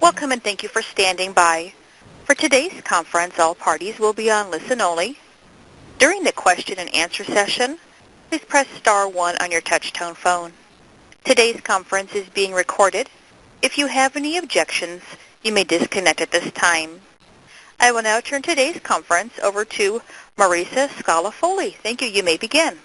Welcome and thank you for standing by. For today's conference, all parties will be on listen only. During the question and answer session, please press star 1 on your touch-tone phone. Today's conference is being recorded. If you have any objections, you may disconnect at this time. I will now turn today's conference over to Marisa Scalafoli. Thank you. You may begin.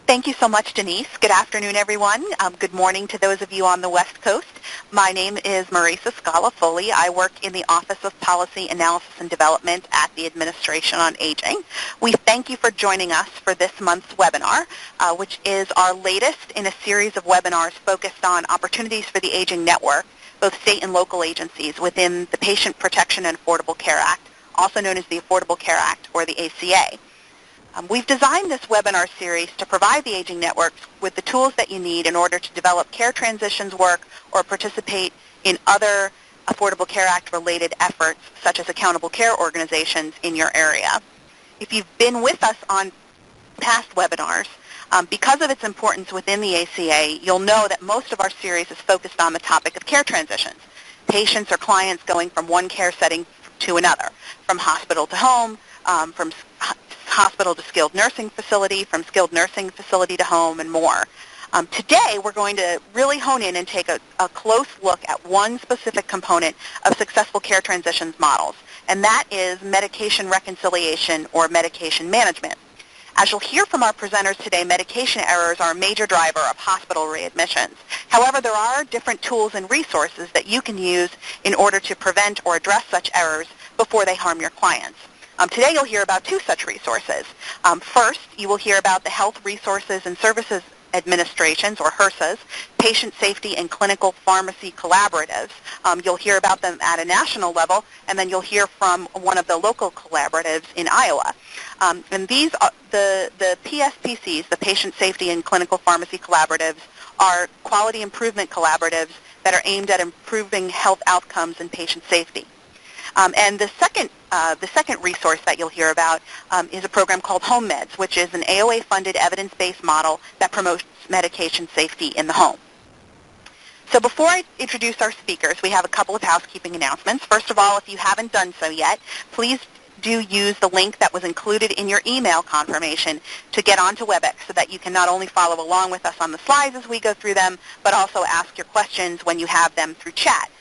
Thank you so much, Denise. Good afternoon, everyone. Good morning to those of you on the West Coast. My name is Marisa Scalafoli. I work in the Office of Policy Analysis and Development at the Administration on Aging. We thank you for joining us for this month's webinar, which is our latest in a series of webinars focused on opportunities for the Aging Network, both state and local agencies within the Patient Protection and Affordable Care Act, also known as the Affordable Care Act or the ACA. We've designed this webinar series to provide the Aging Networks with the tools that you need in order to develop care transitions work or participate in other Affordable Care Act related efforts such as accountable care organizations in your area. If you've been with us on past webinars, because of its importance within the ACA, you'll know that most of our series is focused on the topic of care transitions. Patients or clients going from one care setting to another, from hospital to home, from hospital to skilled nursing facility, from skilled nursing facility to home, and more. Today, we're going to really hone in and take a close look at one specific component of successful care transitions models, and that is medication reconciliation or medication management. As you'll hear from our presenters today, medication errors are a major driver of hospital readmissions. However, there are different tools and resources that you can use in order to prevent or address such errors before they harm your clients. Today you'll hear about two such resources. First, you will hear about the Health Resources and Services Administrations, or HRSA's, Patient Safety and Clinical Pharmacy Collaboratives. You'll hear about them at a national level, and then you'll hear from one of the local collaboratives in Iowa. And these are the PSPCs, the Patient Safety and Clinical Pharmacy Collaboratives, are quality improvement collaboratives that are aimed at improving health outcomes and patient safety. And the second resource that you'll hear about is a program called Home Meds, which is an AOA-funded evidence-based model that promotes medication safety in the home. So before I introduce our speakers, we have a couple of housekeeping announcements. First of all, if you haven't done so yet, please do use the link that was included in your email confirmation to get onto WebEx so that you can not only follow along with us on the slides as we go through them, but also ask your questions when you have them through chat.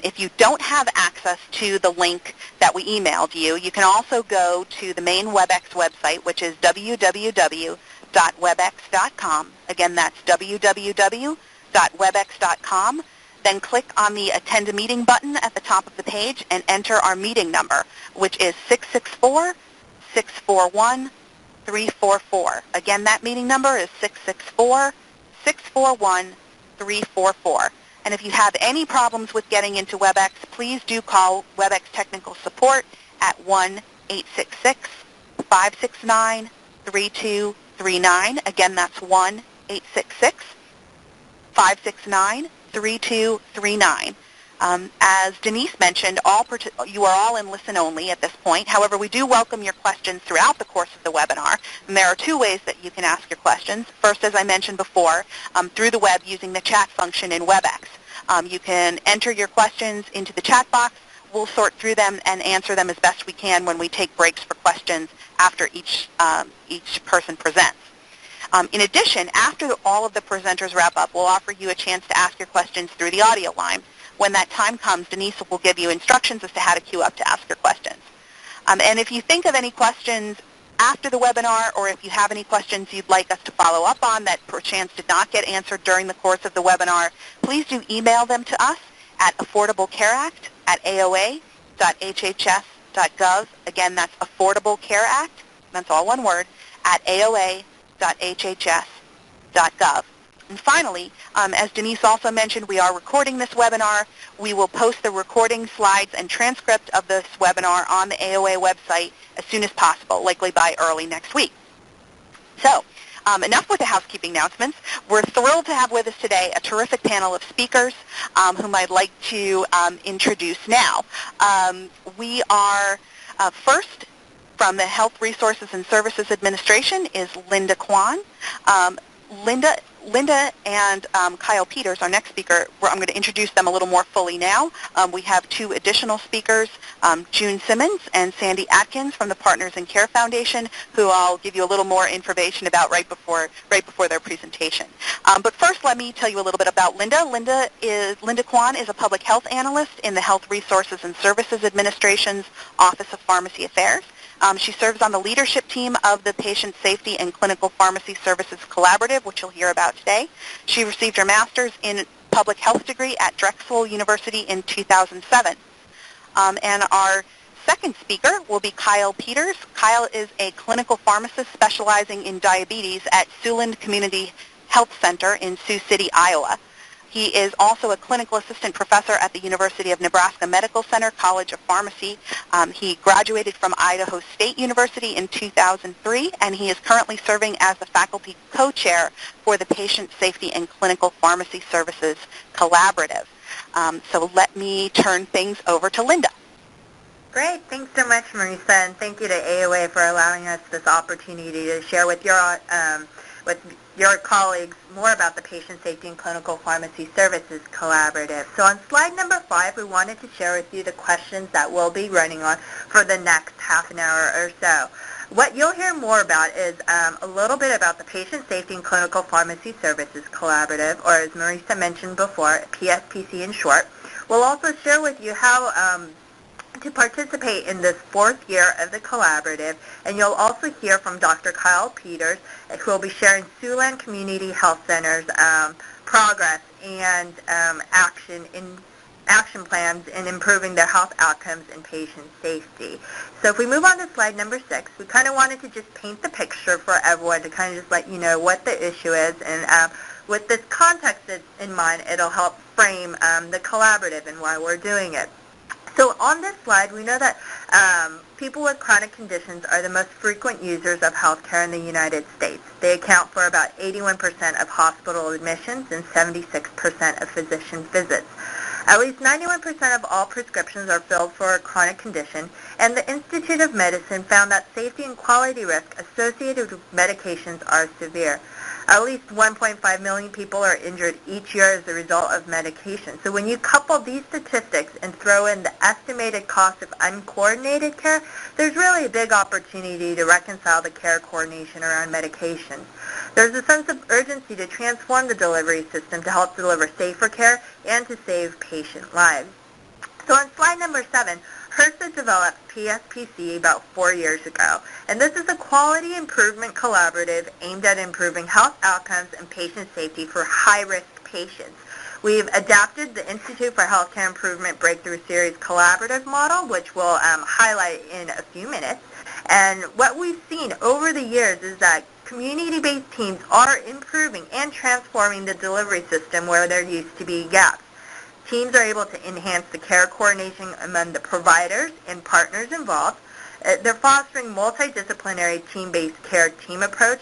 If you don't have access to the link that we emailed you, you can also go to the main WebEx website, which is www.webex.com. Again, that's www.webex.com. Then click on the Attend a Meeting button at the top of the page and enter our meeting number, which is 664-641-344. Again, that meeting number is 664-641-344. And if you have any problems with getting into WebEx, please do call WebEx Technical Support at 1-866-569-3239. Again, that's 1-866-569-3239. As Denise mentioned, you are all in listen only at this point. However, we do welcome your questions throughout the course of the webinar. And there are two ways that you can ask your questions. First, as I mentioned before, through the web using the chat function in WebEx. You can enter your questions into the chat box. We'll sort through them and answer them as best we can when we take breaks for questions after each person presents. In addition, after all of the presenters wrap up, we'll offer you a chance to ask your questions through the audio line. When that time comes, Denise will give you instructions as to how to queue up to ask your questions. And if you think of any questions after the webinar, or if you have any questions you'd like us to follow up on that perchance did not get answered during the course of the webinar, please do email them to us at affordablecareact@aoa.hhs.gov. Again, that's Affordable Care Act, that's all one word, at aoa.hhs.gov. And finally, as Denise also mentioned, we are recording this webinar. We will post the recording, slides, and transcript of this webinar on the AOA website as soon as possible, likely by early next week. So, enough with the housekeeping announcements. We're thrilled to have with us today a terrific panel of speakers whom I'd like to introduce now. We are first from the Health Resources and Services Administration is Linda Kwan. Linda Linda and Kyle Peters, our next speaker, I'm going to introduce them a little more fully now. We have two additional speakers, June Simmons and Sandy Atkins from the Partners in Care Foundation, who I'll give you a little more information about right before their presentation. But first, let me tell you a little bit about Linda. Linda Kwan is a public health analyst in the Health Resources and Services Administration's Office of Pharmacy Affairs. She serves on the leadership team of the Patient Safety and Clinical Pharmacy Services Collaborative, which you'll hear about today. She received her master's in public health degree at Drexel University in 2007. And our second speaker will be Kyle Peters. Kyle is a clinical pharmacist specializing in diabetes at Siouxland Community Health Center in Sioux City, Iowa. He is also a clinical assistant professor at the University of Nebraska Medical Center College of Pharmacy. He graduated from Idaho State University in 2003, and he is currently serving as the faculty co-chair for the Patient Safety and Clinical Pharmacy Services Collaborative. So let me turn things over to Linda. Great. Thanks so much, Marisa, and thank you to AOA for allowing us this opportunity to share with your colleagues more about the Patient Safety and Clinical Pharmacy Services Collaborative. So on slide number 5, we wanted to share with you the questions that we'll be running on for the next half an hour or so. What you'll hear more about is a little bit about the Patient Safety and Clinical Pharmacy Services Collaborative, or as Marisa mentioned before, PSPC in short. We'll also share with you how to participate in this 4th year of the collaborative, and you'll also hear from Dr. Kyle Peters, who will be sharing Siouxland Community Health Center's progress and action plans in improving their health outcomes and patient safety. So if we move on to slide number 6, we kind of wanted to just paint the picture for everyone to kind of just let you know what the issue is, and with this context in mind, it'll help frame the collaborative and why we're doing it. So on this slide, we know that people with chronic conditions are the most frequent users of healthcare in the United States. They account for about 81% of hospital admissions and 76% of physician visits. At least 91% of all prescriptions are filled for a chronic condition, and the Institute of Medicine found that safety and quality risk associated with medications are severe. At least 1.5 million people are injured each year as a result of medication. So when you couple these statistics and throw in the estimated cost of uncoordinated care, there's really a big opportunity to reconcile the care coordination around medications. There's a sense of urgency to transform the delivery system to help deliver safer care and to save patient lives. So on slide number 7, HRSA developed PSPC about 4 years ago, and this is a quality improvement collaborative aimed at improving health outcomes and patient safety for high-risk patients. We've adapted the Institute for Healthcare Improvement Breakthrough Series collaborative model, which we'll highlight in a few minutes. And what we've seen over the years is that community-based teams are improving and transforming the delivery system where there used to be gaps. Teams are able to enhance the care coordination among the providers and partners involved. They're fostering multidisciplinary team-based care team approach.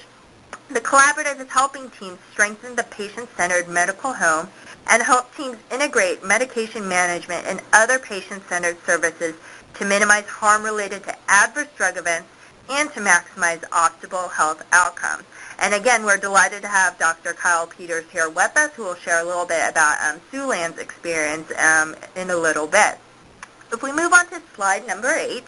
The collaborative is helping teams strengthen the patient-centered medical home and help teams integrate medication management and other patient-centered services to minimize harm related to adverse drug events and to maximize optimal health outcomes. And again, we're delighted to have Dr. Kyle Peters here with us, who will share a little bit about Siouxland's experience in a little bit. If we move on to slide number 8,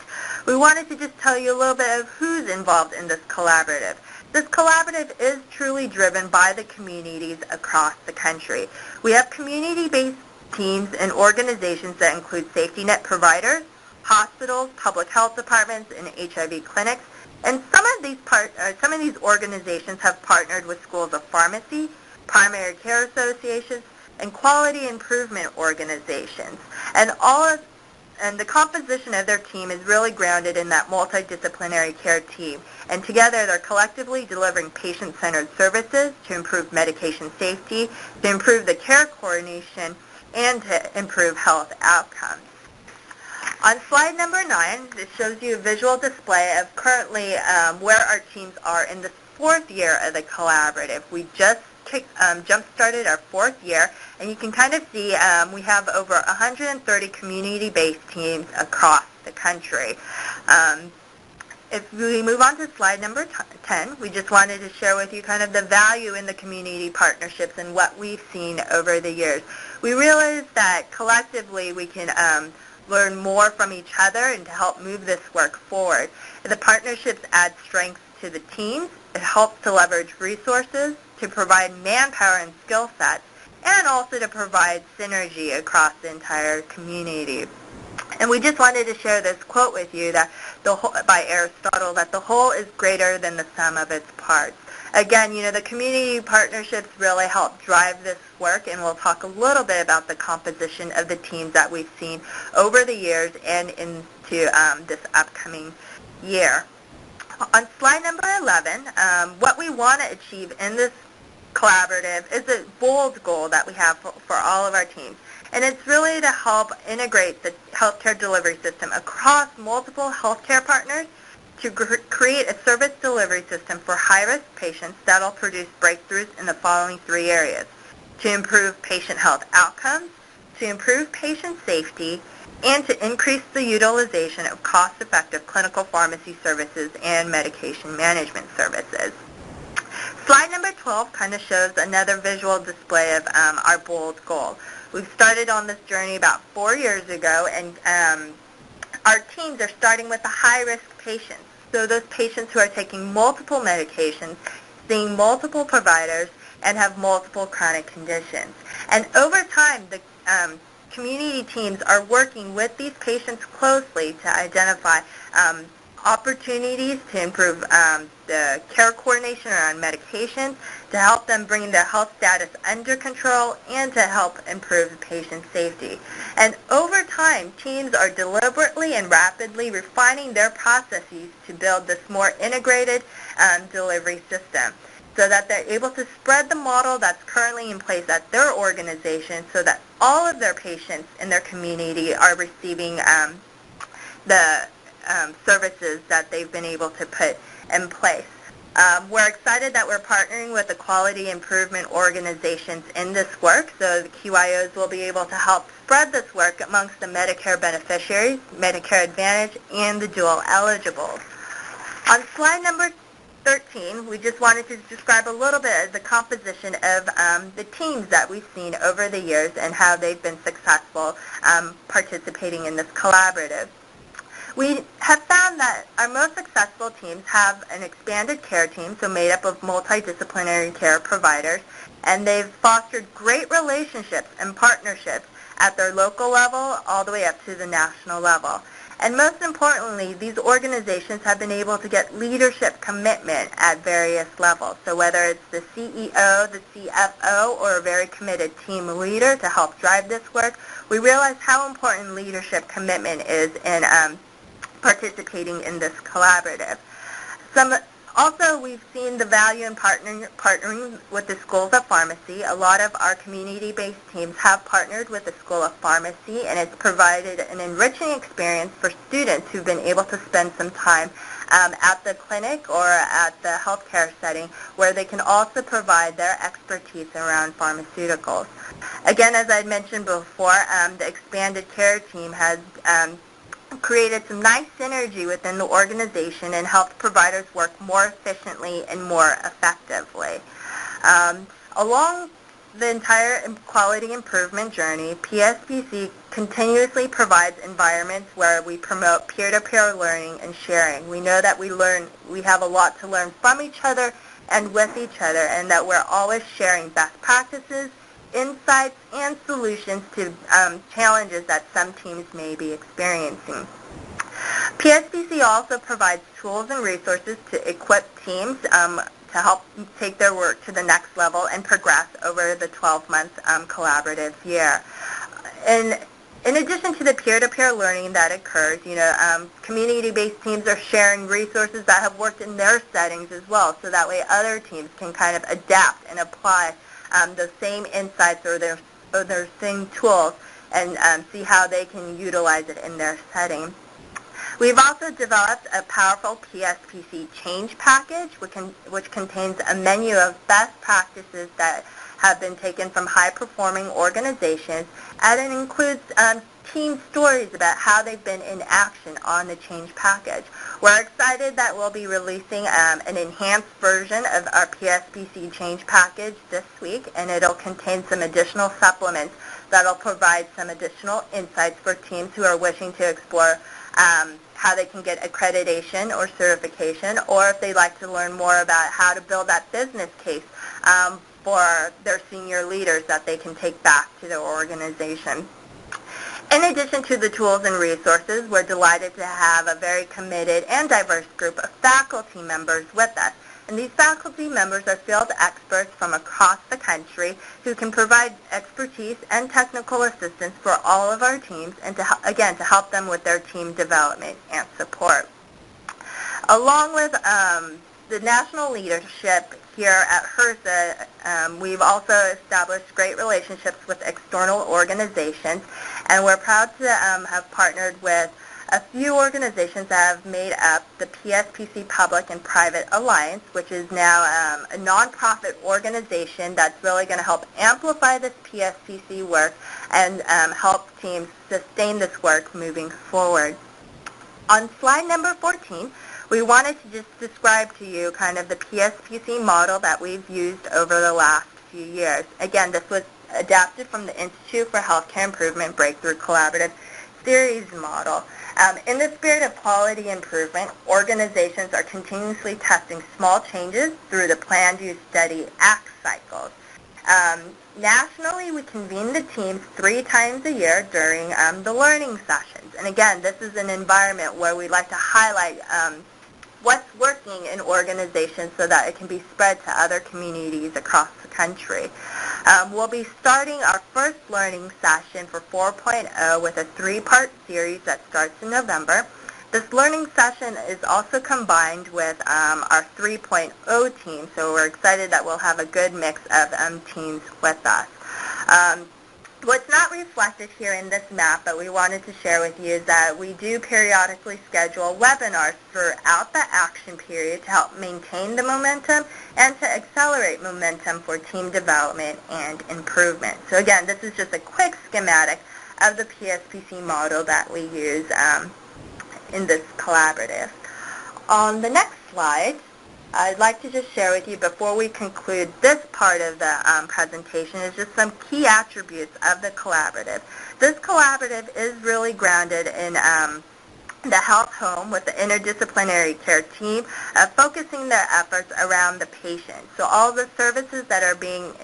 we wanted to just tell you a little bit of who's involved in this collaborative. This collaborative is truly driven by the communities across the country. We have community-based teams and organizations that include safety net providers, hospitals, public health departments, and HIV clinics. And some of these organizations have partnered with schools of pharmacy, primary care associations, and quality improvement organizations. And the composition of their team is really grounded in that multidisciplinary care team. And together they're collectively delivering patient-centered services to improve medication safety, to improve the care coordination, and to improve health outcomes. On slide number 9, it shows you a visual display of currently where our teams are in the 4th year of the collaborative. We just jump-started our 4th year, and you can kind of see we have over 130 community-based teams across the country. If we move on to slide number 10, we just wanted to share with you kind of the value in the community partnerships and what we've seen over the years. We realized that collectively we can learn more from each other and to help move this work forward. The partnerships add strength to the teams. It helps to leverage resources, to provide manpower and skill sets, and also to provide synergy across the entire community. And we just wanted to share this quote with you that by Aristotle, that the whole is greater than the sum of its parts. Again, the community partnerships really help drive this work, and we'll talk a little bit about the composition of the teams that we've seen over the years and into this upcoming year. On slide number 11, what we want to achieve in this collaborative is a bold goal that we have for all of our teams. And it's really to help integrate the healthcare delivery system across multiple healthcare partners to create a service delivery system for high-risk patients that will produce breakthroughs in the following 3 areas: to improve patient health outcomes, to improve patient safety, and to increase the utilization of cost-effective clinical pharmacy services and medication management services. Slide number 12 kind of shows another visual display of our bold goal. We've started on this journey about 4 years ago, and our teams are starting with the high-risk patients. So those patients who are taking multiple medications, seeing multiple providers, and have multiple chronic conditions. And over time, the community teams are working with these patients closely to identify opportunities to improve the care coordination around medications, to help them bring their health status under control, and to help improve patient safety. And over time, teams are deliberately and rapidly refining their processes to build this more integrated delivery system, so that they're able to spread the model that's currently in place at their organization so that all of their patients in their community are receiving the services that they've been able to put in place. We're excited that we're partnering with the quality improvement organizations in this work, so the QIOs will be able to help spread this work amongst the Medicare beneficiaries, Medicare Advantage, and the dual eligibles. On slide number 13, we just wanted to describe a little bit of the composition of the teams that we've seen over the years and how they've been successful participating in this collaborative. We have found that our most successful teams have an expanded care team, so made up of multidisciplinary care providers, and they've fostered great relationships and partnerships at their local level all the way up to the national level. And most importantly, these organizations have been able to get leadership commitment at various levels. So whether it's the CEO, the CFO, or a very committed team leader to help drive this work, we realize how important leadership commitment is in participating in this collaborative. Also, we've seen the value in partnering with the schools of pharmacy. A lot of our community-based teams have partnered with the School of Pharmacy, and it's provided an enriching experience for students who've been able to spend some time at the clinic or at the healthcare setting, where they can also provide their expertise around pharmaceuticals. Again, as I mentioned before, the expanded care team has created some nice synergy within the organization and helped providers work more efficiently and more effectively. Along the entire quality improvement journey, PSCC continuously provides environments where we promote peer-to-peer learning and sharing. We know that we have a lot to learn from each other and with each other, and that we're always sharing best practices, insights, and solutions to challenges that some teams may be experiencing. PSCC also provides tools and resources to equip teams to help take their work to the next level and progress over the 12-month collaborative year. And in addition to the peer-to-peer learning that occurs, community-based teams are sharing resources that have worked in their settings as well, so that way other teams can kind of adapt and apply the same insights or their same tools and see how they can utilize it in their setting. We've also developed a powerful PSCC change package, which contains a menu of best practices that have been taken from high-performing organizations, and it includes team stories about how they've been in action on the change package. We're excited that we'll be releasing an enhanced version of our PSCC change package this week, and it'll contain some additional supplements that'll provide some additional insights for teams who are wishing to explore how they can get accreditation or certification, or if they'd like to learn more about how to build that business case for their senior leaders that they can take back to their organization. In addition to the tools and resources, we're delighted to have a very committed and diverse group of faculty members with us. And these faculty members are field experts from across the country who can provide expertise and technical assistance for all of our teams and, to help them with their team development and support. Along with the national leadership here at HRSA, we've also established great relationships with external organizations, and we're proud to have partnered with a few organizations that have made up the PSCC Public and Private Alliance, which is now a nonprofit organization that's really going to help amplify this PSCC work and help teams sustain this work moving forward. On slide number 14, we wanted to just describe to you kind of the PSCC model that we've used over the last few years. Again, this was adapted from the Institute for Healthcare Improvement Breakthrough Collaborative Series model. In the spirit of quality improvement, organizations are continuously testing small changes through the Plan, Do, Study, Act cycles. Nationally, we convene the teams 3 times a year during the learning sessions. And again, this is an environment where we like to highlight what's working in organizations so that it can be spread to other communities across the country. We'll be starting our first learning session for 4.0 with a 3-part series that starts in November. This learning session is also combined with our 3.0 team, so we're excited that we'll have a good mix of teams with us. What's not reflected here in this map, but we wanted to share with you, is that we do periodically schedule webinars throughout the action period to help maintain the momentum and to accelerate momentum for team development and improvement. So again, this is just a quick schematic of the PSCC model that we use in this collaborative. On the next slide, I'd like to just share with you before we conclude this part of the presentation is just some key attributes of the collaborative. This collaborative is really grounded in the health home with the interdisciplinary care team, focusing their efforts around the patient. So all the services that are being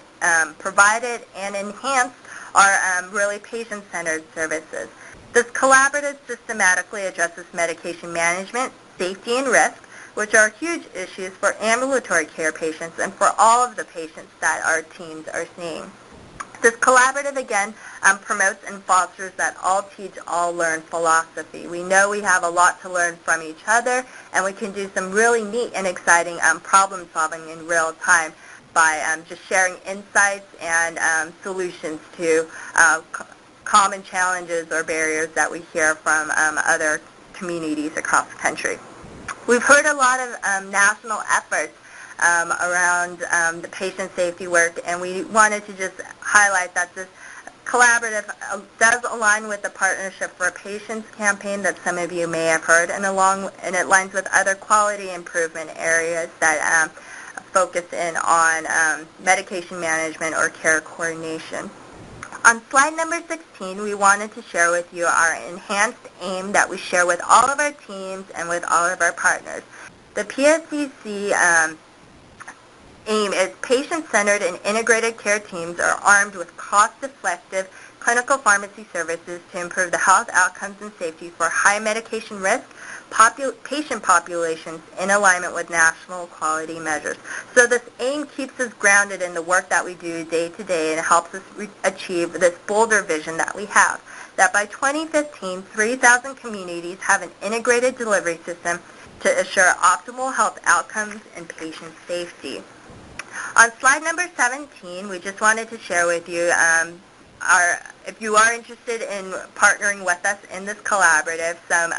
provided and enhanced are really patient-centered services. This collaborative systematically addresses medication management, safety, and risk, which are huge issues for ambulatory care patients and for all of the patients that our teams are seeing. This collaborative, again, promotes and fosters that all teach, all learn philosophy. We know we have a lot to learn from each other, and we can do some really neat and exciting problem solving in real time by just sharing insights and solutions to common challenges or barriers that we hear from other communities across the country. We've heard a lot of national efforts around the patient safety work, and we wanted to just highlight that this collaborative does align with the Partnership for Patients campaign that some of you may have heard, and it aligns with other quality improvement areas that focus in on medication management or care coordination. On slide number 16, we wanted to share with you our enhanced aim that we share with all of our teams and with all of our partners. The PSCC aim is patient-centered and integrated care teams are armed with cost-effective clinical pharmacy services to improve the health outcomes and safety for high medication risk patient populations in alignment with national quality measures. So this aim keeps us grounded in the work that we do day to day and helps us achieve this bolder vision that we have, that by 2015, 3,000 communities have an integrated delivery system to assure optimal health outcomes and patient safety. On slide number 17, we just wanted to share with you if you are interested in partnering with us in this collaborative, some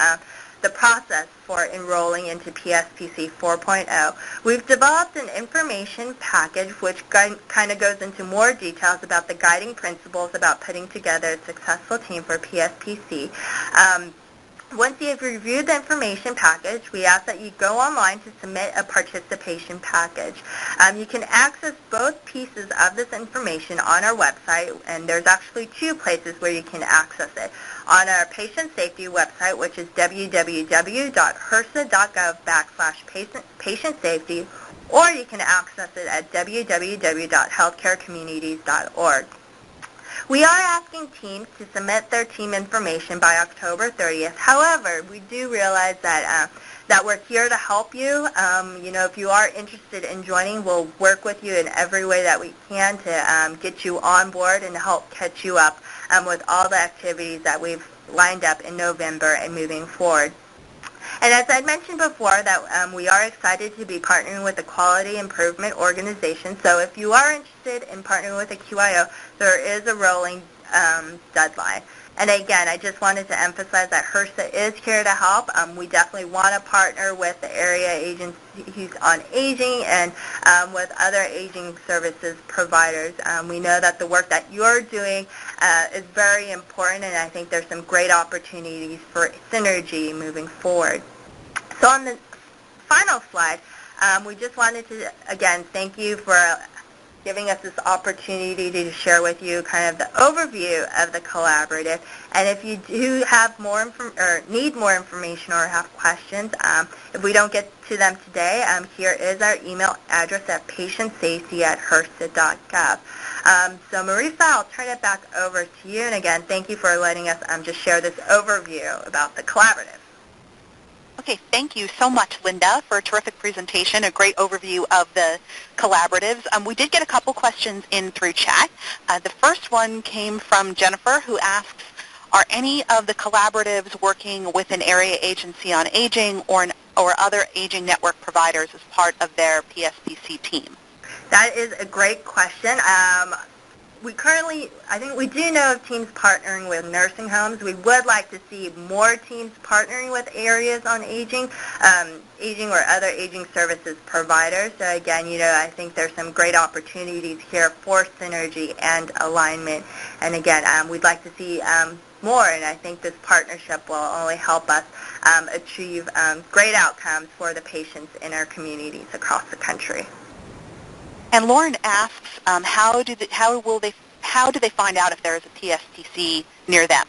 the process for enrolling into PSPC 4.0. We've developed an information package which kind of goes into more details about the guiding principles about putting together a successful team for PSPC. Once you have reviewed the information package, we ask that you go online to submit a participation package. You can access both pieces of this information on our website, and there's actually two places where you can access it. On our patient safety website, which is www.hrsa.gov/patient safety, or you can access it at www.healthcarecommunities.org. We are asking teams to submit their team information by October 30th. However, we do realize that we're here to help you. If you are interested in joining, we'll work with you in every way that we can to get you on board and help catch you up with all the activities that we've lined up in November and moving forward. And as I mentioned before, that we are excited to be partnering with a quality improvement organization. So if you are interested in partnering with a QIO, there is a rolling deadline. And again, I just wanted to emphasize that HRSA is here to help. We definitely want to partner with the area agencies on aging and with other aging services providers. We know that the work that you're doing is very important, and I think there's some great opportunities for synergy moving forward. So on the final slide, we just wanted to, again, thank you for giving us this opportunity to share with you kind of the overview of the collaborative. And if you do have need more information or have questions, if we don't get to them today, here is our email address at patientsafety@hrsa.gov. So Marisa, I'll turn it back over to you. And again, thank you for letting us just share this overview about the collaborative. Okay, thank you so much, Linda, for a terrific presentation, a great overview of the collaboratives. We did get a couple questions in through chat. The first one came from Jennifer, who asks, are any of the collaboratives working with an area agency on aging or other aging network providers as part of their PSPC team? That is a great question. I think we do know of teams partnering with nursing homes. We would like to see more teams partnering with areas on aging or other aging services providers. So again, I think there's some great opportunities here for synergy and alignment. And again, we'd like to see more, and I think this partnership will only help us achieve great outcomes for the patients in our communities across the country. And Lauren asks, how do they find out if there is a PSPC near them?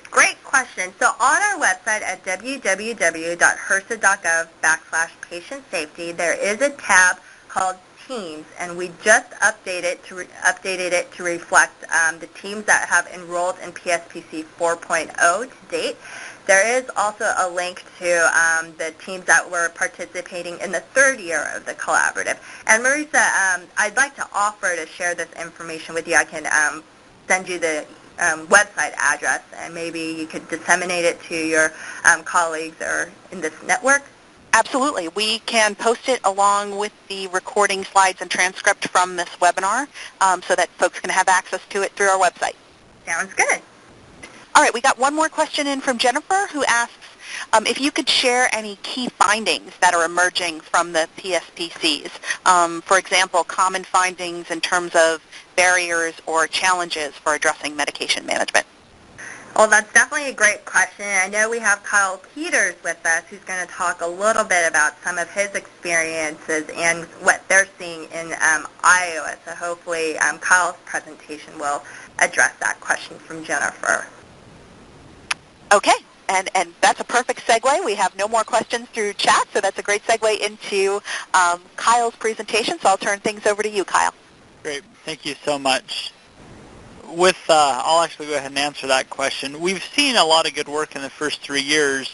Great question. So on our website at www.hrsa.gov/patient safety, there is a tab called Teams, and we just updated it to reflect the teams that have enrolled in PSPC 4.0 to date. There is also a link to the teams that were participating in the third year of the collaborative. And Marisa, I'd like to offer to share this information with you. I can send you the website address, and maybe you could disseminate it to your colleagues or in this network. Absolutely. We can post it along with the recording slides and transcript from this webinar so that folks can have access to it through our website. Sounds good. All right, we got one more question in from Jennifer, who asks if you could share any key findings that are emerging from the PSPCs. For example, common findings in terms of barriers or challenges for addressing medication management. Well, that's definitely a great question. I know we have Kyle Peters with us, who's going to talk a little bit about some of his experiences and what they're seeing in Iowa. So hopefully Kyle's presentation will address that question from Jennifer. Okay, and that's a perfect segue. We have no more questions through chat, so that's a great segue into Kyle's presentation. So I'll turn things over to you, Kyle. Great. Thank you so much. I'll actually go ahead and answer that question. We've seen a lot of good work in the first 3 years,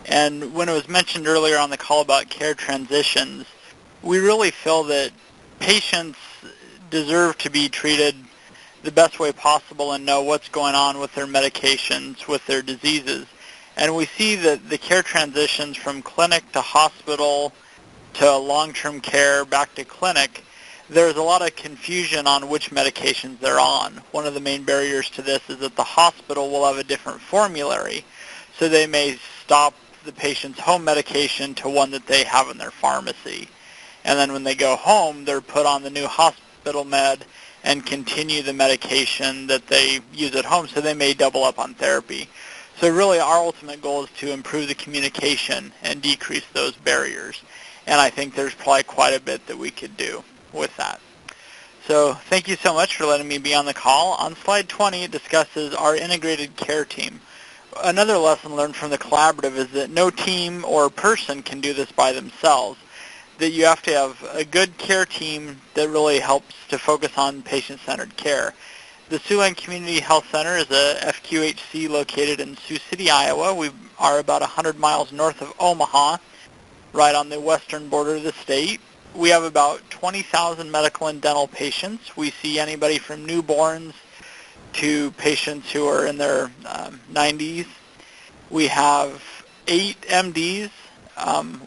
and when it was mentioned earlier on the call about care transitions, we really feel that patients deserve to be treated the best way possible and know what's going on with their medications, with their diseases. And we see that the care transitions from clinic to hospital to long-term care back to clinic, there's a lot of confusion on which medications they're on. One of the main barriers to this is that the hospital will have a different formulary. So they may stop the patient's home medication to one that they have in their pharmacy. And then when they go home, they're put on the new hospital med and continue the medication that they use at home, so they may double up on therapy. So really our ultimate goal is to improve the communication and decrease those barriers. And I think there's probably quite a bit that we could do with that. So thank you so much for letting me be on the call. On slide 20, it discusses our integrated care team. Another lesson learned from the collaborative is that no team or person can do this by themselves, that you have to have a good care team that really helps to focus on patient-centered care. The Siouxland Community Health Center is a FQHC located in Sioux City, Iowa. We are about 100 miles north of Omaha, right on the western border of the state. We have about 20,000 medical and dental patients. We see anybody from newborns to patients who are in their 90s. We have 8 MDs,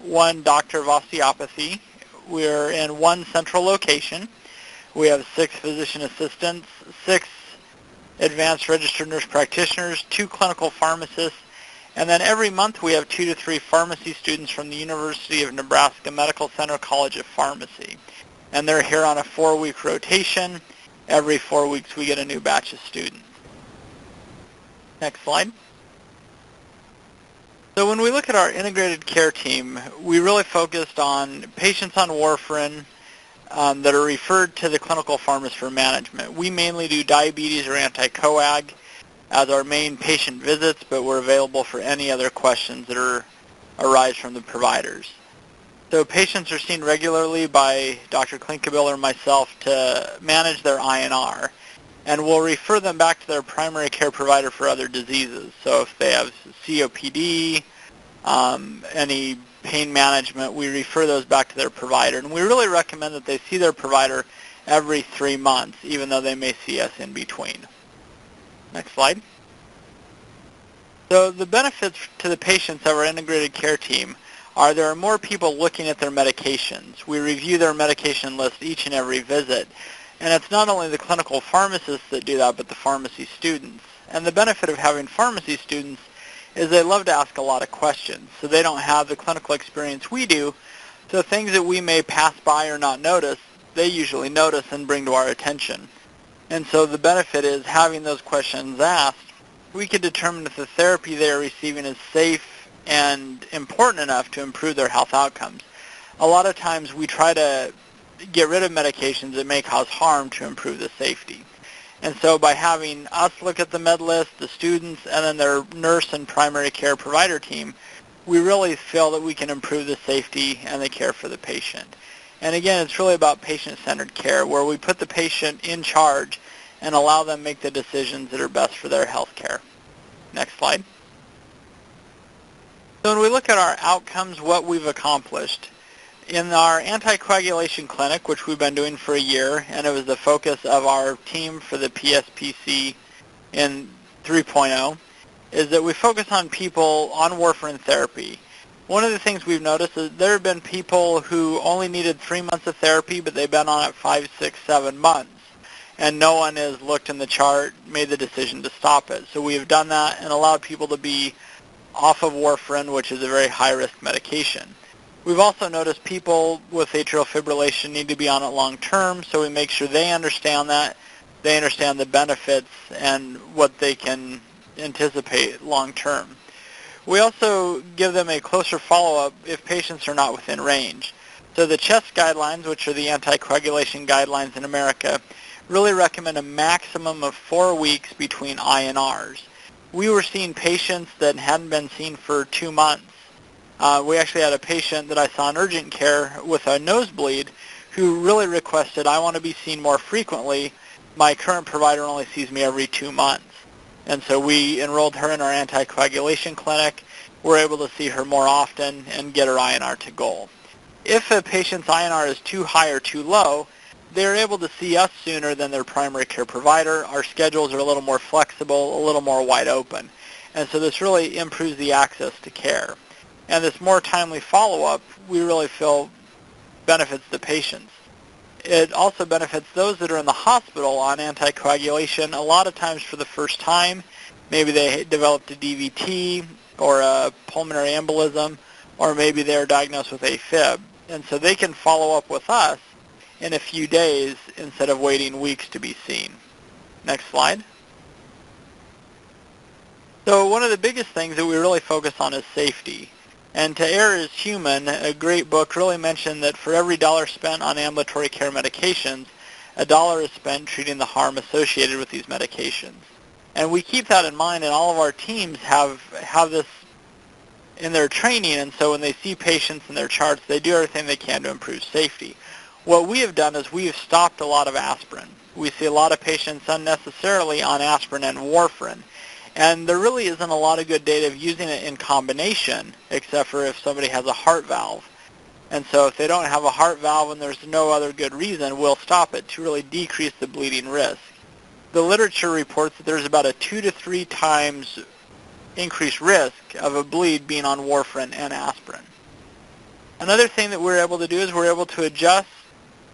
1 doctor of osteopathy. We're in 1 central location. We have 6 physician assistants, 6 advanced registered nurse practitioners, 2 clinical pharmacists, and then every month we have 2 to 3 pharmacy students from the University of Nebraska Medical Center College of Pharmacy. And they're here on a 4-week rotation. Every 4 weeks we get a new batch of students. Next slide. So when we look at our integrated care team, we really focused on patients on warfarin that are referred to the clinical pharmacist for management. We mainly do diabetes or anti-coag as our main patient visits, but we're available for any other questions that arise from the providers. So patients are seen regularly by Dr. Klinkabel or myself to manage their INR, and we'll refer them back to their primary care provider for other diseases. So if they have COPD, any pain management, we refer those back to their provider. And we really recommend that they see their provider every 3 months, even though they may see us in between. Next slide. So the benefits to the patients of our integrated care team are there are more people looking at their medications. We review their medication list each and every visit. And it's not only the clinical pharmacists that do that, but the pharmacy students. And the benefit of having pharmacy students is they love to ask a lot of questions. So they don't have the clinical experience we do. So things that we may pass by or not notice, they usually notice and bring to our attention. And so the benefit is having those questions asked, we can determine if the therapy they are receiving is safe and important enough to improve their health outcomes. A lot of times we try to get rid of medications that may cause harm to improve the safety. And so by having us look at the med list, the students, and then their nurse and primary care provider team, we really feel that we can improve the safety and the care for the patient. And again, it's really about patient-centered care, where we put the patient in charge and allow them make the decisions that are best for their health care. Next slide. So when we look at our outcomes, what we've accomplished, in our anticoagulation clinic, which we've been doing for a year, and it was the focus of our team for the PSPC in 3.0, is that we focus on people on warfarin therapy. One of the things we've noticed is there have been people who only needed 3 months of therapy, but they've been on it 5, 6, 7 months. And no one has looked in the chart, made the decision to stop it. So we have done that and allowed people to be off of warfarin, which is a very high-risk medication. We've also noticed people with atrial fibrillation need to be on it long-term, so we make sure they understand that, they understand the benefits and what they can anticipate long-term. We also give them a closer follow-up if patients are not within range. So the CHEST guidelines, which are the anticoagulation guidelines in America, really recommend a maximum of 4 weeks between INRs. We were seeing patients that hadn't been seen for 2 months. We actually had a patient that I saw in urgent care with a nosebleed who really requested, I want to be seen more frequently. My current provider only sees me every 2 months. And so we enrolled her in our anticoagulation clinic. We're able to see her more often and get her INR to goal. If a patient's INR is too high or too low, they're able to see us sooner than their primary care provider. Our schedules are a little more flexible, a little more wide open. And so this really improves the access to care. And this more timely follow-up, we really feel benefits the patients. It also benefits those that are in the hospital on anticoagulation, a lot of times for the first time, maybe they developed a DVT or a pulmonary embolism, or maybe they're diagnosed with AFib. And so they can follow up with us in a few days instead of waiting weeks to be seen. Next slide. So one of the biggest things that we really focus on is safety. And To Err is Human, a great book, really mentioned that for every dollar spent on ambulatory care medications, $1 is spent treating the harm associated with these medications. And we keep that in mind, and all of our teams have this in their training, and so when they see patients in their charts, they do everything they can to improve safety. What we have done is we have stopped a lot of aspirin. We see a lot of patients unnecessarily on aspirin and warfarin, and there really isn't a lot of good data of using it in combination, except for if somebody has a heart valve. And so if they don't have a heart valve and there's no other good reason, we'll stop it to really decrease the bleeding risk. The literature reports that there's about a 2 to 3 times increased risk of a bleed being on warfarin and aspirin. Another thing that we're able to do is we're able to adjust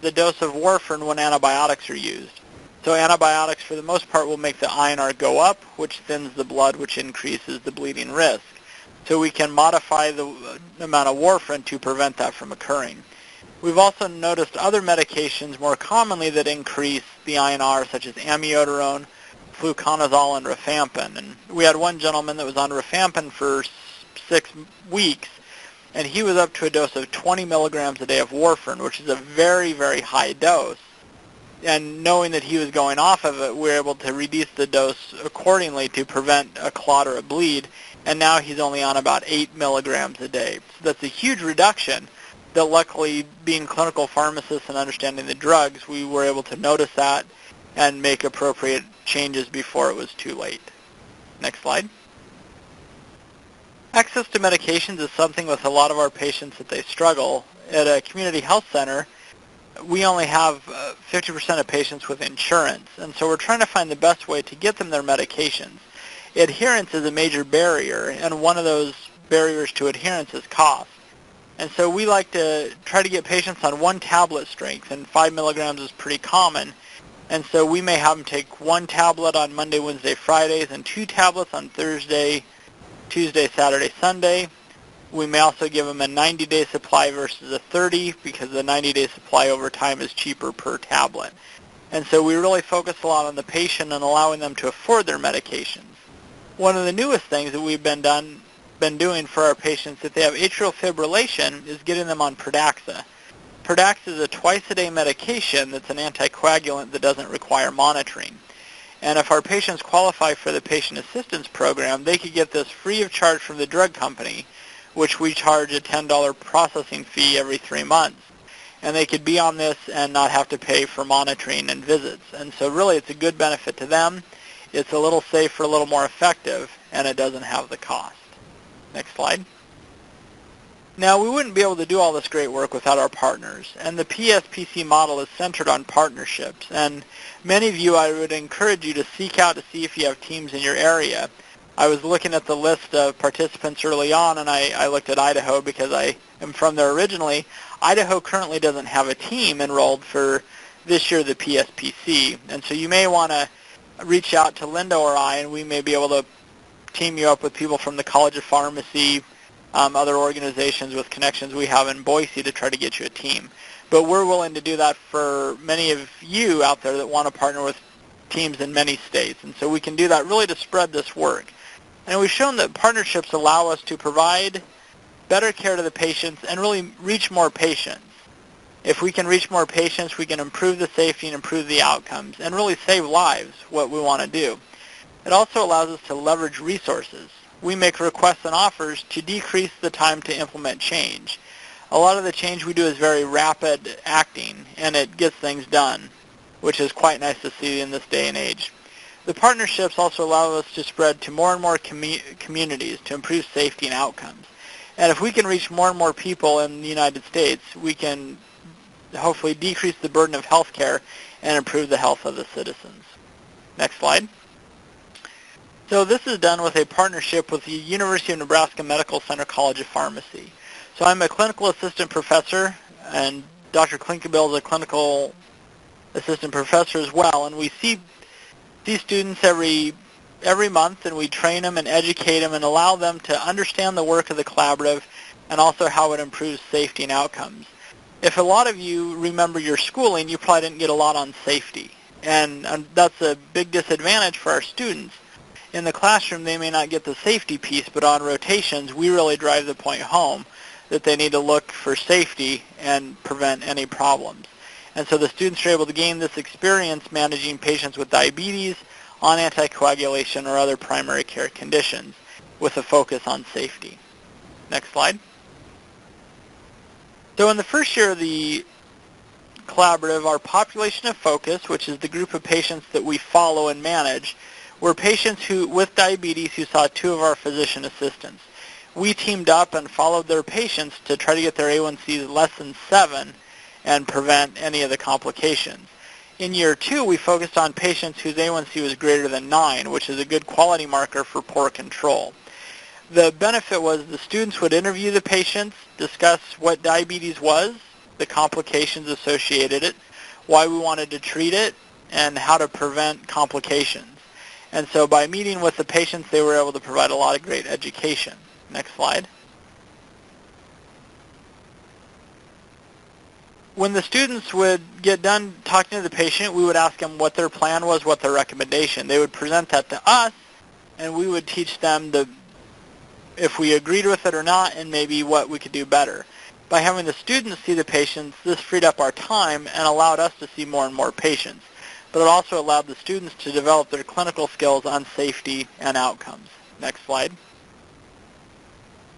the dose of warfarin when antibiotics are used. So antibiotics, for the most part, will make the INR go up, which thins the blood, which increases the bleeding risk. So we can modify the amount of warfarin to prevent that from occurring. We've also noticed other medications more commonly that increase the INR, such as amiodarone, fluconazole, and rifampin. And we had one gentleman that was on rifampin for 6 weeks, and he was up to a dose of 20 milligrams a day of warfarin, which is a very, very high dose. And knowing that he was going off of it, we were able to reduce the dose accordingly to prevent a clot or a bleed, and now he's only on about 8 milligrams a day. So that's a huge reduction that, luckily, being clinical pharmacists and understanding the drugs, we were able to notice that and make appropriate changes before it was too late. Next slide. Access to medications is something with a lot of our patients that they struggle. At a community health center, we only have 50% of patients with insurance, and so we're trying to find the best way to get them their medications. Adherence is a major barrier, and one of those barriers to adherence is cost. And so we like to try to get patients on 1 tablet strength, and 5 milligrams is pretty common. And so we may have them take 1 tablet on Monday, Wednesday, Fridays, and 2 tablets on Thursday, Tuesday, Saturday, Sunday. We may also give them a 90-day supply versus a 30, because the 90-day supply over time is cheaper per tablet. And so we really focus a lot on the patient and allowing them to afford their medications. One of the newest things that we've been doing for our patients if they have atrial fibrillation is getting them on Pradaxa. Pradaxa is a twice-a-day medication that's an anticoagulant that doesn't require monitoring. And if our patients qualify for the patient assistance program, they could get this free of charge from the drug company, which we charge a $10 processing fee every 3 months. And they could be on this and not have to pay for monitoring and visits. And so really it's a good benefit to them. It's a little safer, a little more effective, and it doesn't have the cost. Next slide. Now, we wouldn't be able to do all this great work without our partners, and the PSCC model is centered on partnerships. And many of you, I would encourage you to seek out to see if you have teams in your area. I was looking at the list of participants early on, and I looked at Idaho because I am from there originally. Idaho currently doesn't have a team enrolled for this year, the PSCC, and so you may want to reach out to Linda or I, and we may be able to team you up with people from the College of Pharmacy, other organizations with connections we have in Boise to try to get you a team. But we're willing to do that for many of you out there that want to partner with teams in many states. And so we can do that really to spread this work. And we've shown that partnerships allow us to provide better care to the patients and really reach more patients. If we can reach more patients, we can improve the safety and improve the outcomes and really save lives, what we want to do. It also allows us to leverage resources. We make requests and offers to decrease the time to implement change. A lot of the change we do is very rapid acting, and it gets things done, which is quite nice to see in this day and age. The partnerships also allow us to spread to more and more communities to improve safety and outcomes. And if we can reach more and more people in the United States, we can hopefully decrease the burden of health care and improve the health of the citizens. Next slide. So this is done with a partnership with the University of Nebraska Medical Center College of Pharmacy. So I'm a clinical assistant professor, and Dr. Klinkenbill is a clinical assistant professor as well, and we see students every every month, and we train them and educate them and allow them to understand the work of the collaborative and also how it improves safety and outcomes. If a lot of you remember your schooling, you probably didn't get a lot on safety, and that's a big disadvantage for our students. In the classroom, they may not get the safety piece, but on rotations, we really drive the point home that they need to look for safety and prevent any problems. And so the students are able to gain this experience managing patients with diabetes, on anticoagulation, or other primary care conditions with a focus on safety. Next slide. So in the first year of the collaborative, our population of focus, which is the group of patients that we follow and manage, were patients with diabetes who saw 2 of our physician assistants. We teamed up and followed their patients to try to get their A1Cs less than 7 and prevent any of the complications. In year 2, we focused on patients whose A1C was greater than 9, which is a good quality marker for poor control. The benefit was the students would interview the patients, discuss what diabetes was, the complications associated with it, why we wanted to treat it, and how to prevent complications. And so by meeting with the patients, they were able to provide a lot of great education. Next slide. When the students would get done talking to the patient, we would ask them what their plan was, what their recommendation. They would present that to us, and we would teach them if we agreed with it or not, and maybe what we could do better. By having the students see the patients, this freed up our time and allowed us to see more and more patients. But it also allowed the students to develop their clinical skills on safety and outcomes. Next slide.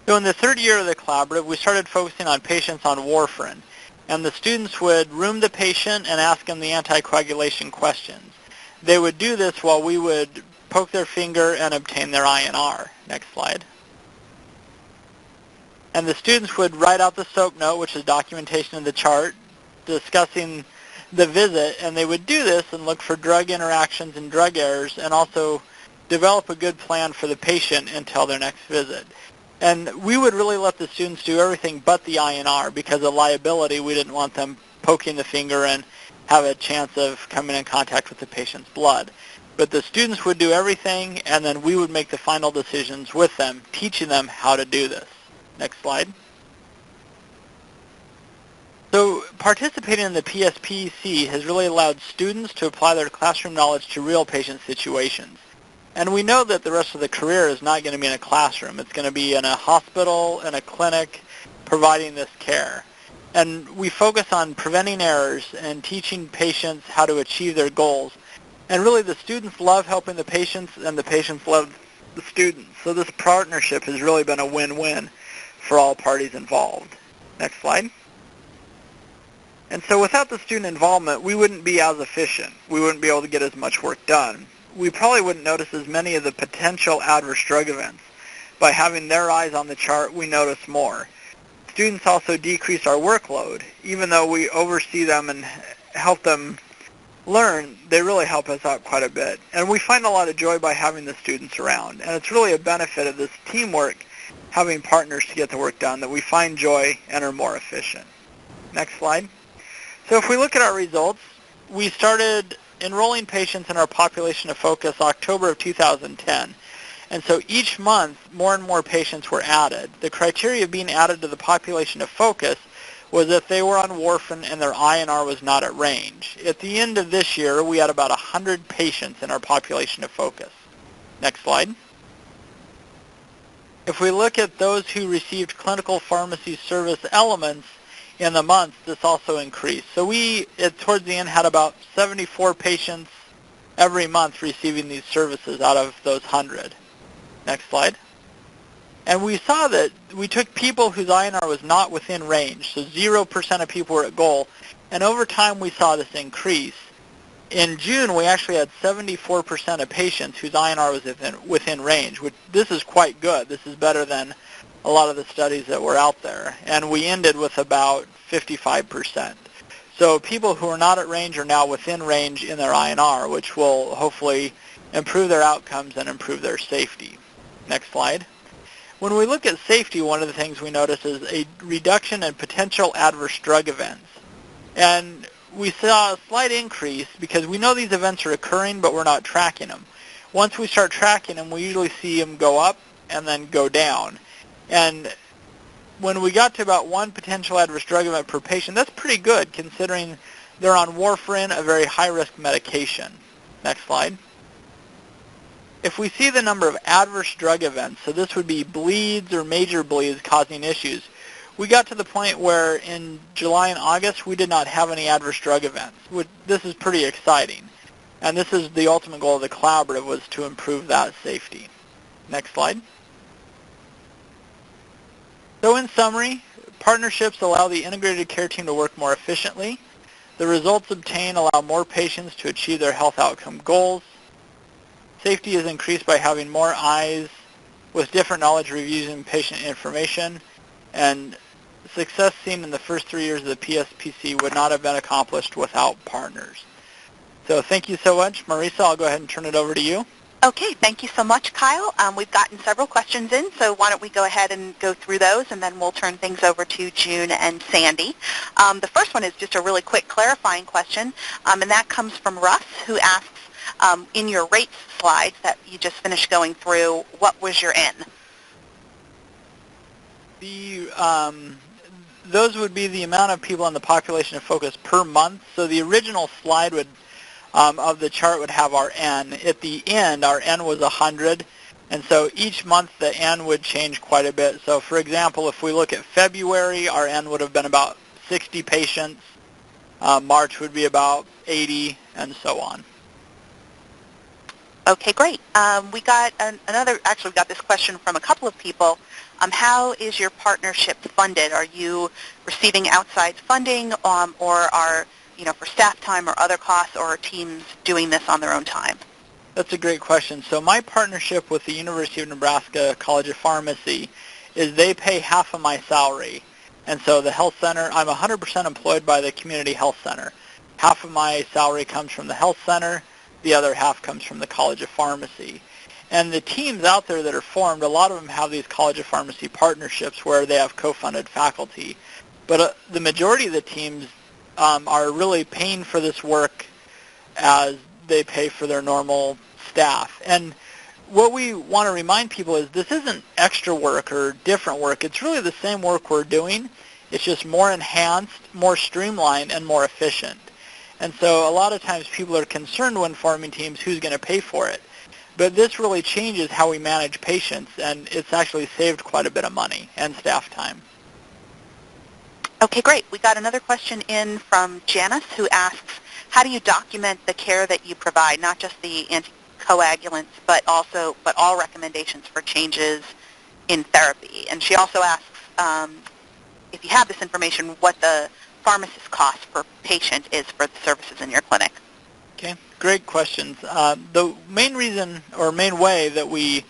So in the third year of the collaborative, we started focusing on patients on warfarin. And the students would room the patient and ask them the anticoagulation questions. They would do this while we would poke their finger and obtain their INR. Next slide. And the students would write out the SOAP note, which is documentation of the chart, discussing the visit, and they would do this and look for drug interactions and drug errors and also develop a good plan for the patient until their next visit. And we would really let the students do everything but the INR because of liability. We didn't want them poking the finger and have a chance of coming in contact with the patient's blood. But the students would do everything, and then we would make the final decisions with them, teaching them how to do this. Next slide. So participating in the PSCC has really allowed students to apply their classroom knowledge to real patient situations. And we know that the rest of the career is not going to be in a classroom. It's going to be in a hospital, in a clinic, providing this care. And we focus on preventing errors and teaching patients how to achieve their goals. And really the students love helping the patients, and the patients love the students. So this partnership has really been a win-win for all parties involved. Next slide. And so without the student involvement, we wouldn't be as efficient. We wouldn't be able to get as much work done. We probably wouldn't notice as many of the potential adverse drug events. By having their eyes on the chart, we notice more. Students also decrease our workload. Even though we oversee them and help them learn, they really help us out quite a bit. And we find a lot of joy by having the students around. And it's really a benefit of this teamwork, having partners to get the work done, that we find joy and are more efficient. Next slide. So if we look at our results, we started enrolling patients in our population of focus October of 2010. And so each month, more and more patients were added. The criteria of being added to the population of focus was if they were on warfarin and their INR was not at range. At the end of this year, we had about 100 patients in our population of focus. Next slide. If we look at those who received clinical pharmacy service elements in the month, this also increased. So we, towards the end, had about 74 patients every month receiving these services out of those 100. Next slide. And we saw that we took people whose INR was not within range, so 0% of people were at goal, and over time we saw this increase. In June, we actually had 74% of patients whose INR was within range, which this is quite good. This is better than a lot of the studies that were out there. And we ended with about 55%. So people who are not at range are now within range in their INR, which will hopefully improve their outcomes and improve their safety. Next slide. When we look at safety, one of the things we notice is a reduction in potential adverse drug events. And we saw a slight increase because we know these events are occurring, but we're not tracking them. once we start tracking them, we usually see them go up and then go down. And when we got to about one potential adverse drug event per patient, that's pretty good considering they're on warfarin, a very high-risk medication. Next slide. If we see the number of adverse drug events, so this would be bleeds or major bleeds causing issues, we got to the point where in July and August we did not have any adverse drug events. This is pretty exciting. And this is the ultimate goal of the collaborative, was to improve that safety. Next slide. So in summary, partnerships allow the integrated care team to work more efficiently. The results obtained allow more patients to achieve their health outcome goals. Safety is increased by having more eyes with different knowledge reviewing patient information, and success seen in the first 3 years of the PSPC would not have been accomplished without partners. So thank you so much. Marisa, I'll go ahead and turn it over to you. Okay, thank you so much, Kyle. We've gotten several questions in, so why don't we go ahead and go through those, and then we'll turn things over to June and Sandy. The first one is just a really quick clarifying question, and that comes from Russ, who asks, in your rates slide that you just finished going through, what was your N? Those would be the amount of people in the population of focus per month. So the original slide would of the chart would have our N. At the end, our N was 100, and so each month the N would change quite a bit. So for example, if we look at February, our N would have been about 60 patients. March would be about 80, and so on. Okay, great. We got we got this question from a couple of people. How is your partnership funded? Are you receiving outside funding, or are, for staff time or other costs, or are teams doing this on their own time? That's a great question. So my partnership with the University of Nebraska College of Pharmacy is they pay half of my salary. And so the health center, I'm 100% employed by the community health center. Half of my salary comes from the health center. The other half comes from the College of Pharmacy. And the teams out there that are formed, a lot of them have these College of Pharmacy partnerships where they have co-funded faculty. But the majority of the teams are really paying for this work as they pay for their normal staff. And what we want to remind people is this isn't extra work or different work. It's really the same work we're doing. It's just more enhanced, more streamlined, and more efficient. And so a lot of times people are concerned when forming teams who's going to pay for it. But this really changes how we manage patients, and it's actually saved quite a bit of money and staff time. Okay, great. We got another question in from Janice, who asks, how do you document the care that you provide, not just the anticoagulants, but all recommendations for changes in therapy? And she also asks, if you have this information, what the pharmacist cost per patient is for the services in your clinic. Okay, great questions. The main reason or main way that we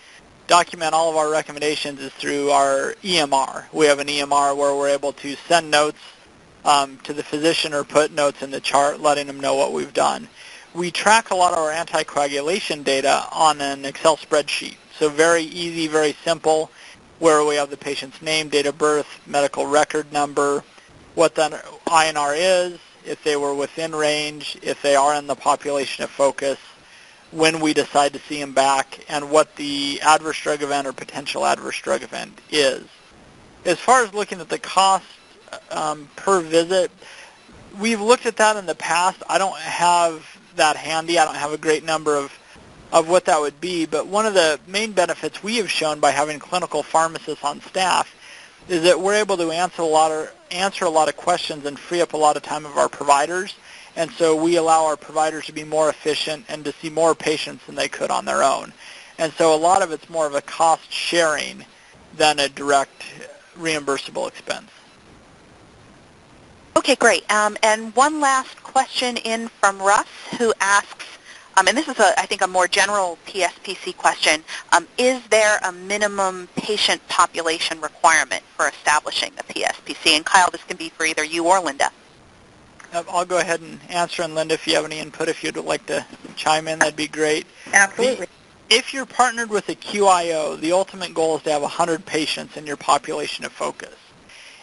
document all of our recommendations is through our EMR. We have an EMR where we're able to send notes to the physician or put notes in the chart letting them know what we've done. We track a lot of our anticoagulation data on an Excel spreadsheet. So very easy, very simple, where we have the patient's name, date of birth, medical record number, what the INR is, if they were within range, if they are in the population of focus, when we decide to see them back, and what the adverse drug event or potential adverse drug event is. As far as looking at the cost per visit, we've looked at that in the past. I don't have that handy. I don't have a great number of what that would be, but one of the main benefits we have shown by having clinical pharmacists on staff is that we're able to answer a lot of questions and free up a lot of time of our providers. And so we allow our providers to be more efficient and to see more patients than they could on their own. And so a lot of it's more of a cost sharing than a direct reimbursable expense. Okay, great. And one last question in from Russ, who asks, and this is, I think, a more general PSPC question, is there a minimum patient population requirement for establishing the PSPC? And Kyle, this can be for either you or Linda. I'll go ahead and answer, and Linda, if you have any input, if you'd like to chime in, that'd be great. Absolutely. If you're partnered with a QIO, the ultimate goal is to have 100 patients in your population of focus.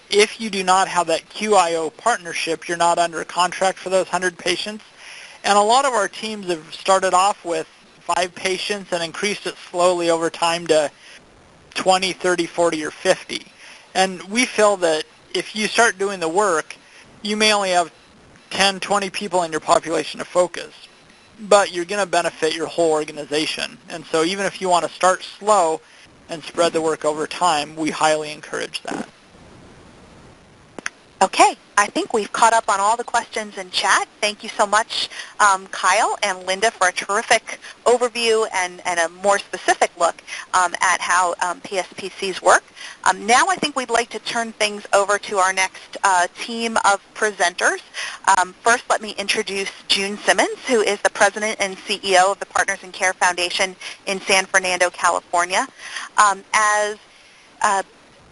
If you do not have that QIO partnership, you're not under a contract for those 100 patients. And a lot of our teams have started off with 5 patients and increased it slowly over time to 20, 30, 40, or 50. And we feel that if you start doing the work, you may only have 10, 20 people in your population to focus, but you're going to benefit your whole organization. And so even if you want to start slow and spread the work over time, we highly encourage that. Okay, I think we've caught up on all the questions in chat. Thank you so much, Kyle and Linda, for a terrific overview and a more specific look at how PSPCs work. Now I think we'd like to turn things over to our next team of presenters. First, let me introduce June Simmons, who is the President and CEO of the Partners in Care Foundation in San Fernando, California.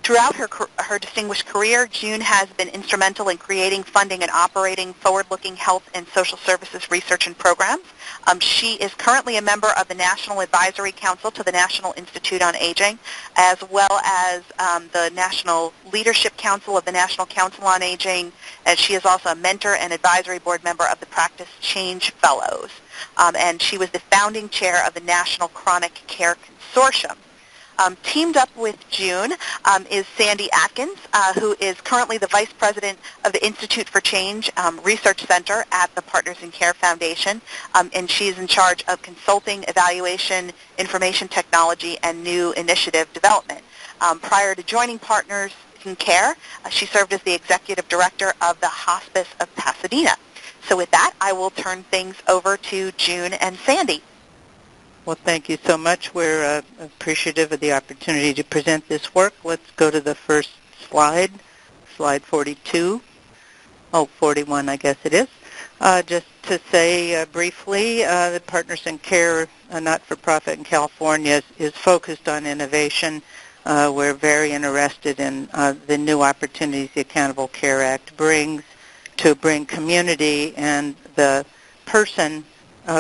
Throughout her distinguished career, June has been instrumental in creating, funding, and operating forward-looking health and social services research and programs. She is currently a member of the National Advisory Council to the National Institute on Aging, as well as the National Leadership Council of the National Council on Aging, and she is also a mentor and advisory board member of the Practice Change Fellows. And she was the founding chair of the National Chronic Care Consortium. Teamed up with June is Sandy Atkins, who is currently the Vice President of the Institute for Change Research Center at the Partners in Care Foundation, and she is in charge of consulting, evaluation, information technology, and new initiative development. Prior to joining Partners in Care, she served as the Executive Director of the Hospice of Pasadena. So with that, I will turn things over to June and Sandy. Well, thank you so much. We're appreciative of the opportunity to present this work. Let's go to the first slide, slide 42. Oh, 41, I guess it is. Just to say briefly, the Partners in Care, a not-for-profit in California, is focused on innovation. We're very interested in the new opportunities the Accountable Care Act brings to bring community and the person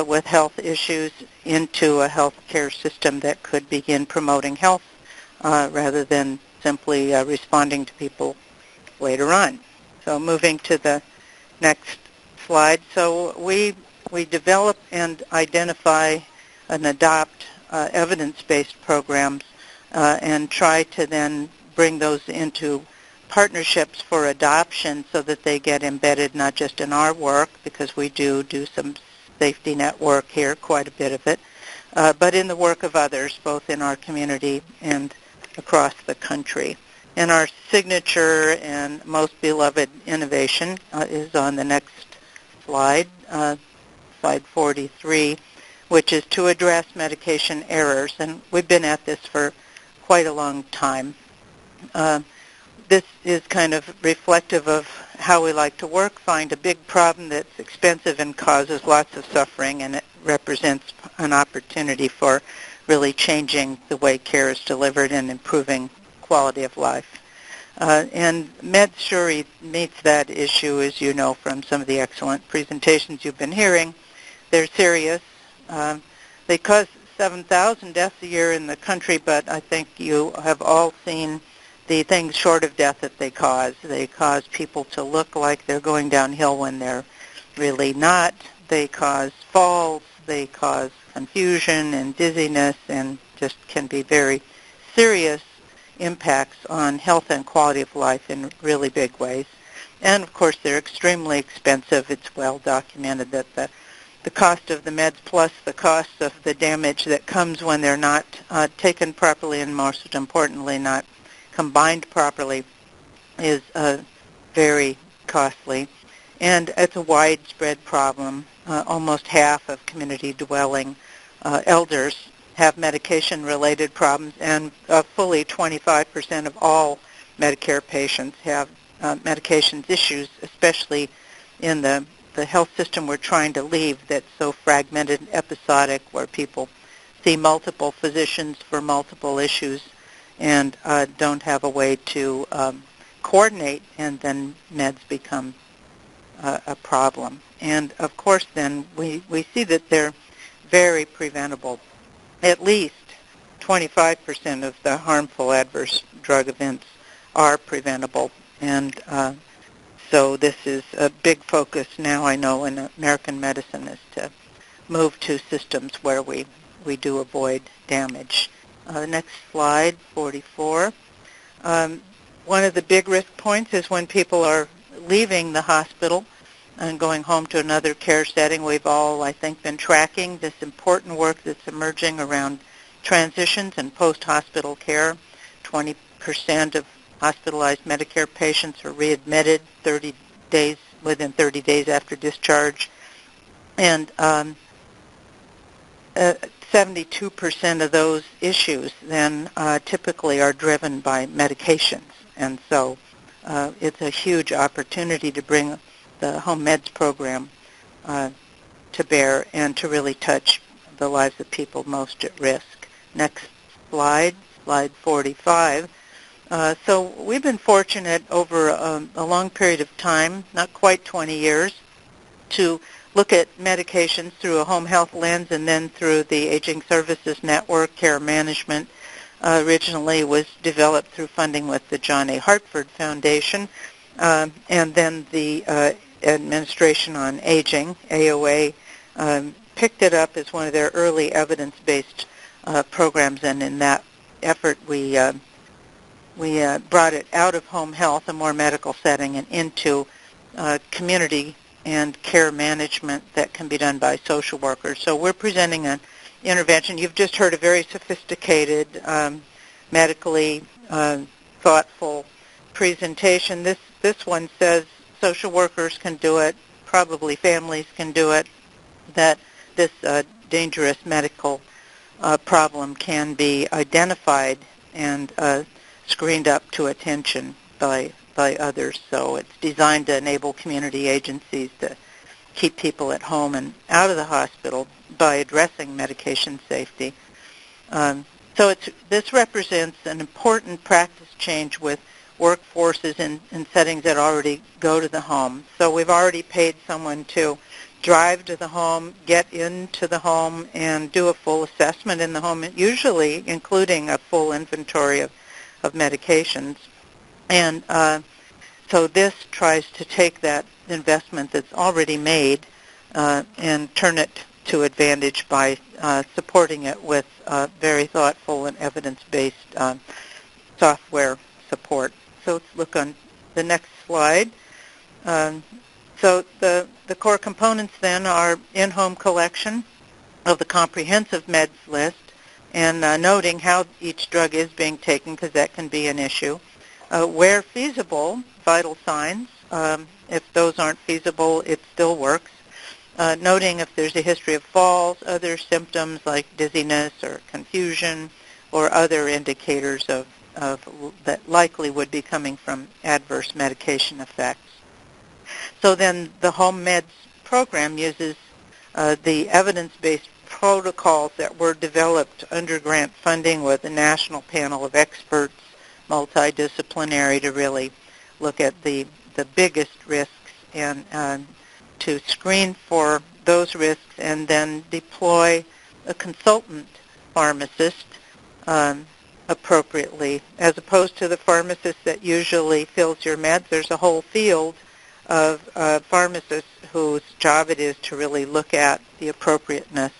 with health issues into a health care system that could begin promoting health rather than simply responding to people later on. So moving to the next slide. So we develop and identify and adopt evidence-based programs and try to then bring those into partnerships for adoption so that they get embedded not just in our work, because we do some safety net work here, quite a bit of it, but in the work of others, both in our community and across the country. And our signature and most beloved innovation is on the next slide, slide 43, which is to address medication errors. And we've been at this for quite a long time. This is kind of reflective of how we like to work, find a big problem that's expensive and causes lots of suffering, and it represents an opportunity for really changing the way care is delivered and improving quality of life. And MedSure meets that issue, as you know from some of the excellent presentations you've been hearing. They're serious. They cause 7,000 deaths a year in the country, but I think you have all seen the things short of death that they cause. They cause people to look like they're going downhill when they're really not. They cause falls. They cause confusion and dizziness, and just can be very serious impacts on health and quality of life in really big ways. And, of course, they're extremely expensive. It's well documented that the cost of the meds plus the cost of the damage that comes when they're not taken properly and, most importantly, not combined properly is very costly. And it's a widespread problem. Almost half of community-dwelling elders have medication-related problems, and fully 25% of all Medicare patients have medications issues, especially in the health system we're trying to leave that's so fragmented and episodic, where people see multiple physicians for multiple issues and don't have a way to coordinate, and then meds become a problem. And, of course, then we see that they're very preventable. At least 25% of the harmful adverse drug events are preventable. And so this is a big focus now, I know, in American medicine, is to move to systems where we we do avoid damage. Next slide, 44. One of the big risk points is when people are leaving the hospital and going home to another care setting. We've all, I think, been tracking this important work that's emerging around transitions and post-hospital care. 20% of hospitalized Medicare patients are readmitted within 30 days after discharge, and 72% of those issues then typically are driven by medications. And so it's a huge opportunity to bring the home meds program to bear and to really touch the lives of people most at risk. Next slide, slide 45. So we've been fortunate over a long period of time, not quite 20 years, to look at medications through a home health lens and then through the Aging Services Network. Care management originally was developed through funding with the John A. Hartford Foundation, and then the Administration on Aging, AOA, picked it up as one of their early evidence-based programs, and in that effort we brought it out of home health, a more medical setting, and into community and care management that can be done by social workers. So we're presenting an intervention. You've just heard a very sophisticated, medically thoughtful presentation. This one says social workers can do it, probably families can do it, that this dangerous medical problem can be identified and screened up to attention by others. So it's designed to enable community agencies to keep people at home and out of the hospital by addressing medication safety. So this represents an important practice change with workforces in settings that already go to the home. So we've already paid someone to drive to the home, get into the home, and do a full assessment in the home, usually including a full inventory of medications. And so this tries to take that investment that's already made and turn it to advantage by supporting it with very thoughtful and evidence-based software support. So let's look on the next slide. So the core components then are in-home collection of the comprehensive meds list and noting how each drug is being taken, because that can be an issue. Where feasible, vital signs. If those aren't feasible, it still works. Noting if there's a history of falls, other symptoms like dizziness or confusion, or other indicators of that likely would be coming from adverse medication effects. So then the home meds program uses the evidence-based protocols that were developed under grant funding with a national panel of experts, multidisciplinary, to really look at the biggest risks and to screen for those risks and then deploy a consultant pharmacist appropriately, as opposed to the pharmacist that usually fills your meds. There's a whole field of pharmacists whose job it is to really look at the appropriateness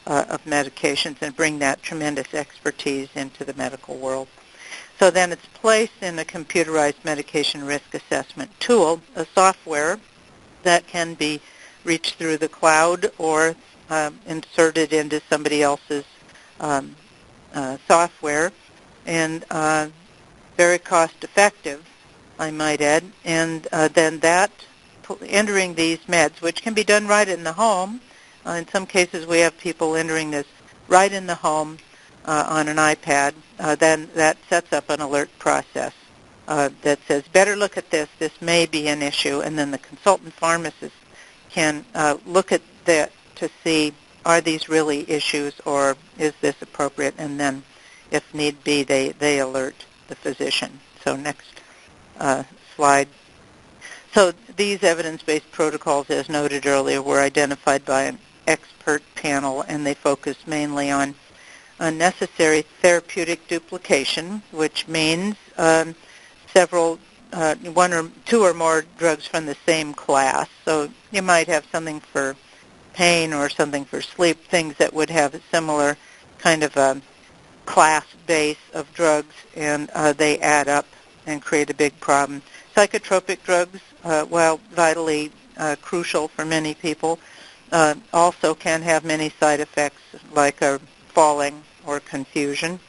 of medications and bring that tremendous expertise into the medical world. So then it's placed in a computerized medication risk assessment tool, a software that can be reached through the cloud or inserted into somebody else's software, and very cost-effective, I might add. And then that, entering these meds, which can be done right in the home. In some cases, we have people entering this right in the home on an iPad. Then that sets up an alert process that says, better look at this may be an issue, and then the consultant pharmacist can look at that to see, are these really issues, or is this appropriate, and then, if need be, they alert the physician. So next slide. So these evidence-based protocols, as noted earlier, were identified by an expert panel, and they focus mainly on unnecessary therapeutic duplication, which means one or two or more drugs from the same class. So you might have something for pain or something for sleep, things that would have a similar kind of a class base of drugs, and they add up and create a big problem. Psychotropic drugs, while vitally crucial for many people, also can have many side effects like falling or confusion.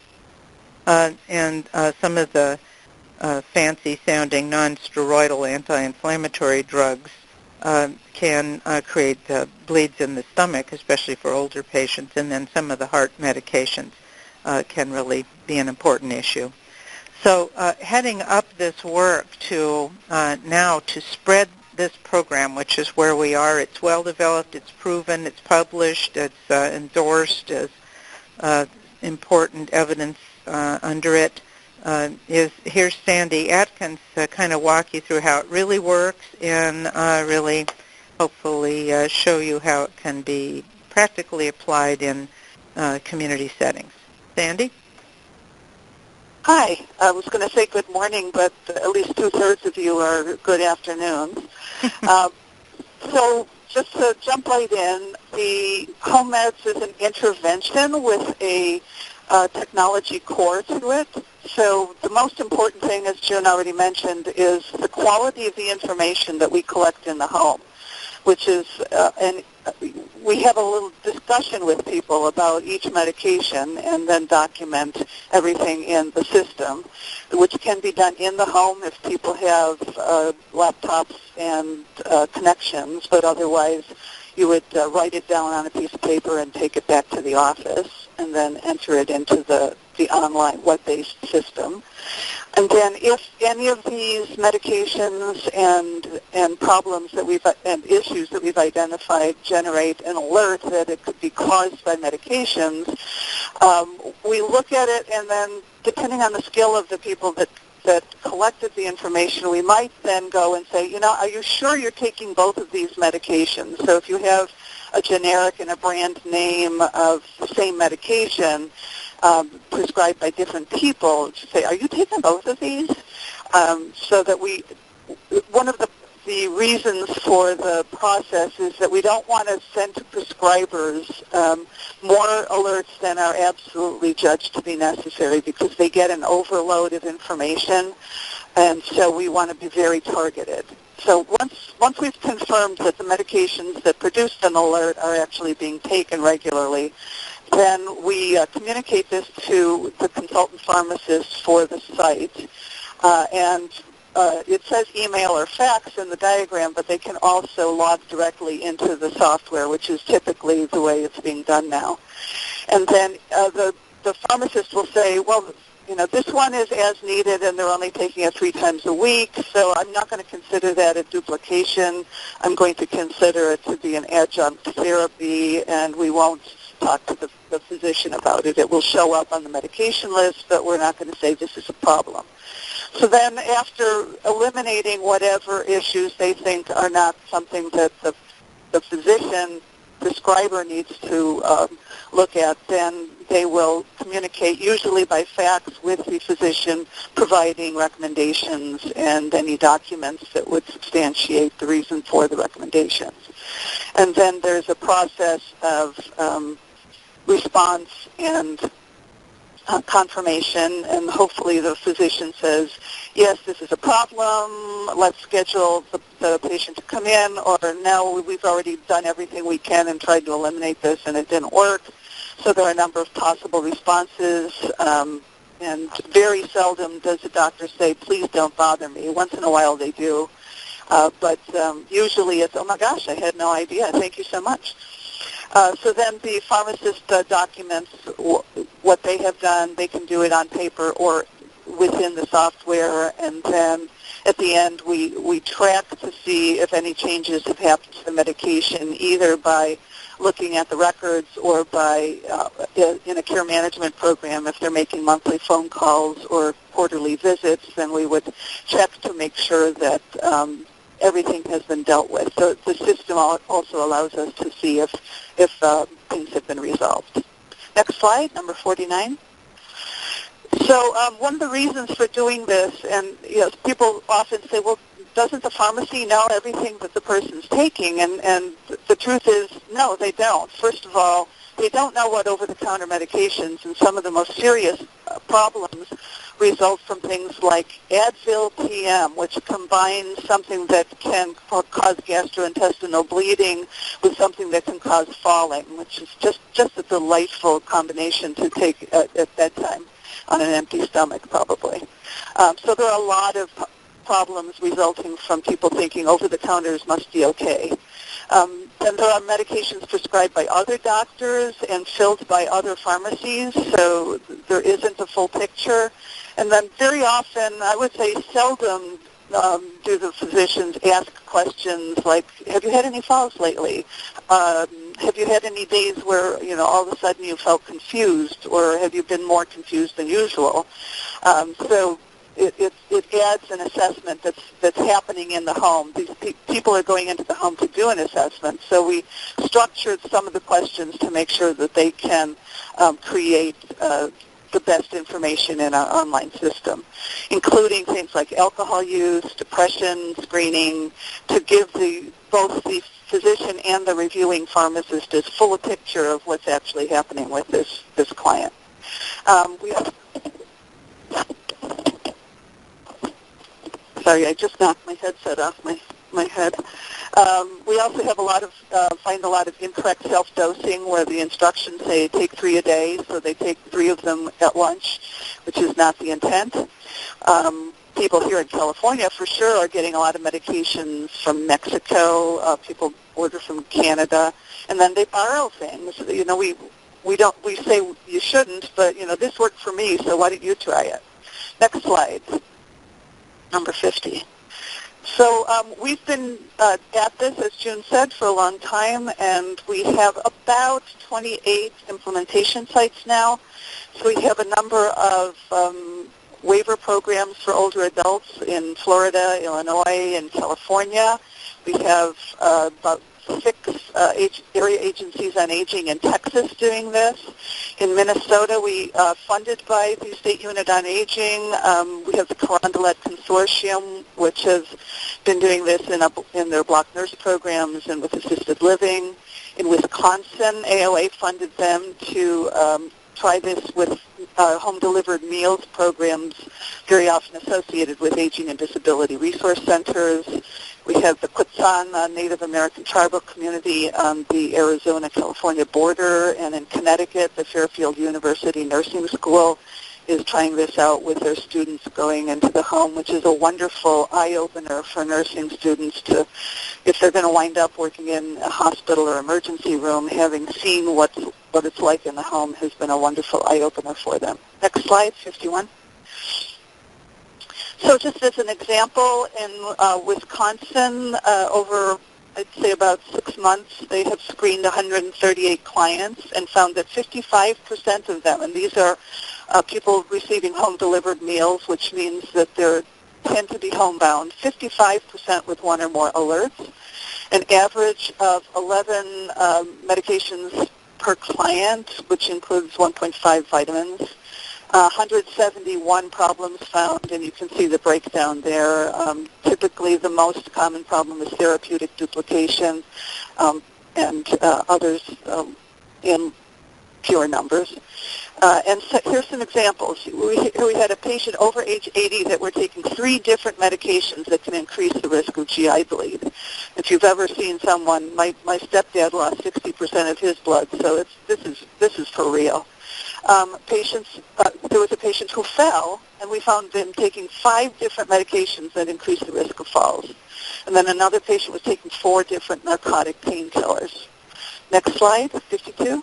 And some of the fancy-sounding non-steroidal anti-inflammatory drugs can create bleeds in the stomach, especially for older patients, and then some of the heart medications can really be an important issue. So heading up this work to now to spread this program, which is where we are, it's well developed, it's proven, it's published, it's endorsed as important evidence under it, here's Sandy Atkins to kind of walk you through how it really works and really hopefully show you how it can be practically applied in community settings. Sandy? Hi. I was going to say good morning, but at least two-thirds of you are good afternoons. So just to jump right in, the home meds is an intervention with a technology core to it. So the most important thing, as June already mentioned, is the quality of the information that we collect in the home, which is, and we have a little discussion with people about each medication and then document everything in the system, which can be done in the home if people have laptops and connections, but otherwise you would write it down on a piece of paper and take it back to the office and then enter it into the online web-based system. And then if any of these medications and problems that and issues that we've identified generate an alert that it could be caused by medications, we look at it, and then depending on the skill of the people that collected the information, we might then go and say, are you sure you're taking both of these medications? So if you have a generic and a brand name of the same medication prescribed by different people, to say, are you taking both of these? So that one of the reasons for the process is that we don't want to send to prescribers more alerts than are absolutely judged to be necessary, because they get an overload of information, and so we want to be very targeted. So once we've confirmed that the medications that produced an alert are actually being taken regularly, then we communicate this to the consultant pharmacist for the site, and it says email or fax in the diagram, but they can also log directly into the software, which is typically the way it's being done now. And then the pharmacist will say, well, this one is as needed, and they're only taking it 3 times a week, so I'm not going to consider that a duplication. I'm going to consider it to be an adjunct therapy, and we won't talk to the physician about it. It will show up on the medication list, but we're not going to say this is a problem. So then after eliminating whatever issues they think are not something that the physician prescriber needs to look at, then they will communicate, usually by fax, with the physician, providing recommendations and any documents that would substantiate the reason for the recommendations. And then there's a process of response and confirmation, and hopefully the physician says, yes, this is a problem, let's schedule the patient to come in, or no, we've already done everything we can and tried to eliminate this and it didn't work. So there are a number of possible responses, and very seldom does the doctor say, please don't bother me. Once in a while they do, but usually it's, oh my gosh, I had no idea, thank you so much. So then the pharmacist documents what they have done. They can do it on paper or within the software, and then at the end we track to see if any changes have happened to the medication, either by looking at the records or by, in a care management program, if they're making monthly phone calls or quarterly visits, then we would check to make sure that everything has been dealt with. So the system also allows us to see if things have been resolved. Next slide, number 49. So one of the reasons for doing this, and people often say, well, doesn't the pharmacy know everything that the person's taking? And the truth is, no, they don't. First of all, they don't know what over-the-counter medications, and some of the most serious problems result from things like Advil PM, which combines something that can cause gastrointestinal bleeding with something that can cause falling, which is just a delightful combination to take at bedtime on an empty stomach, probably. So there are a lot of problems resulting from people thinking over-the-counters must be okay. Then there are medications prescribed by other doctors and filled by other pharmacies, so there isn't a full picture. And then very often, I would say seldom, do the physicians ask questions like, have you had any falls lately? Have you had any days where, all of a sudden you felt confused, or have you been more confused than usual? So it adds an assessment that's happening in the home. These people are going into the home to do an assessment, so we structured some of the questions to make sure that they can create the best information in our online system, including things like alcohol use, depression screening, to give both the physician and the reviewing pharmacist as full a picture of what's actually happening with this client. Sorry, I just knocked my headset off my head. We also have find a lot of incorrect self-dosing where the instructions say take 3 a day, so they take 3 of them at lunch, which is not the intent. People here in California for sure are getting a lot of medications from Mexico. People order from Canada, and then they borrow things. We say you shouldn't, but this worked for me, so why don't you try it? Next slide. Number 50. So we've been at this, as June said, for a long time, and we have about 28 implementation sites now. So we have a number of waiver programs for older adults in Florida, Illinois, and California. We have about 6 area agencies on aging in Texas doing this. In Minnesota, we funded by the State Unit on Aging. We have the Carondelet Consortium, which has been doing this in their block nurse programs and with assisted living. In Wisconsin, AOA funded them to try this with home-delivered meals programs very often associated with aging and disability resource centers. We have the Quitsan Native American tribal community on the Arizona-California border, and in Connecticut, the Fairfield University Nursing School is trying this out with their students going into the home, which is a wonderful eye-opener for nursing students to, if they're going to wind up working in a hospital or emergency room, having seen what it's like in the home has been a wonderful eye-opener for them. Next slide, 51. So just as an example, in Wisconsin, over, I'd say about 6 months, they have screened 138 clients and found that 55% of them, and these are people receiving home-delivered meals, which means that they tend to be homebound, 55% with 1 or more alerts, an average of 11 medications per client, which includes 1.5 vitamins, 171 problems found, and you can see the breakdown there. Typically, the most common problem is therapeutic duplication, and others in fewer numbers. And so here's some examples. We had a patient over age 80 that were taking 3 different medications that can increase the risk of GI bleed. If you've ever seen someone, my stepdad lost 60% of his blood, so this is for real. There was a patient who fell, and we found them taking 5 different medications that increased the risk of falls. And then another patient was taking 4 different narcotic painkillers. Next slide, 52.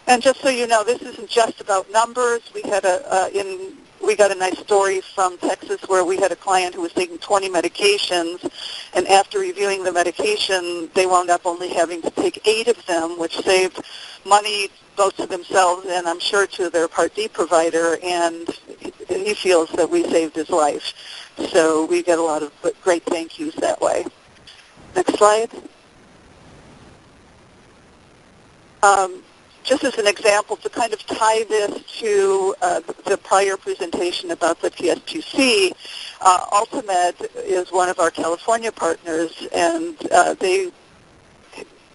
And just so you know, this isn't just about numbers. We got a nice story from Texas where we had a client who was taking 20 medications, and after reviewing the medication, they wound up only having to take 8 of them, which saved money both to themselves and I'm sure to their Part D provider, and he feels that we saved his life. So we get a lot of great thank yous that way. Next slide. Just as an example, to kind of tie this to the prior presentation about the PSCC, Ultimed is one of our California partners, and they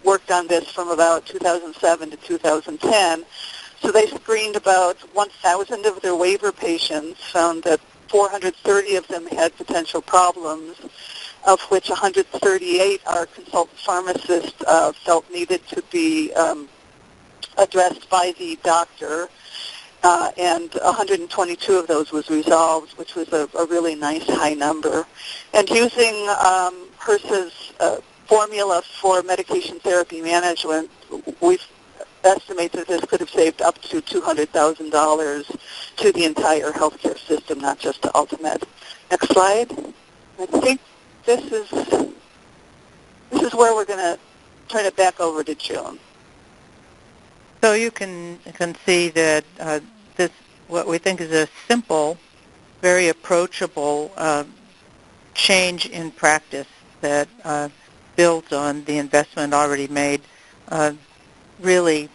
worked on this from about 2007 to 2010. So they screened about 1,000 of their waiver patients, found that 430 of them had potential problems, of which 138 our consultant pharmacists felt needed to be addressed by the doctor, and 122 of those was resolved, which was a really nice high number. And using HRSA's formula for medication therapy management, we've estimated that this could have saved up to $200,000 to the entire healthcare system, not just to Ultimate. Next slide. I think this is where we're going to turn it back over to June. So you can see that this, what we think is a simple, very approachable change in practice that builds on the investment already made, really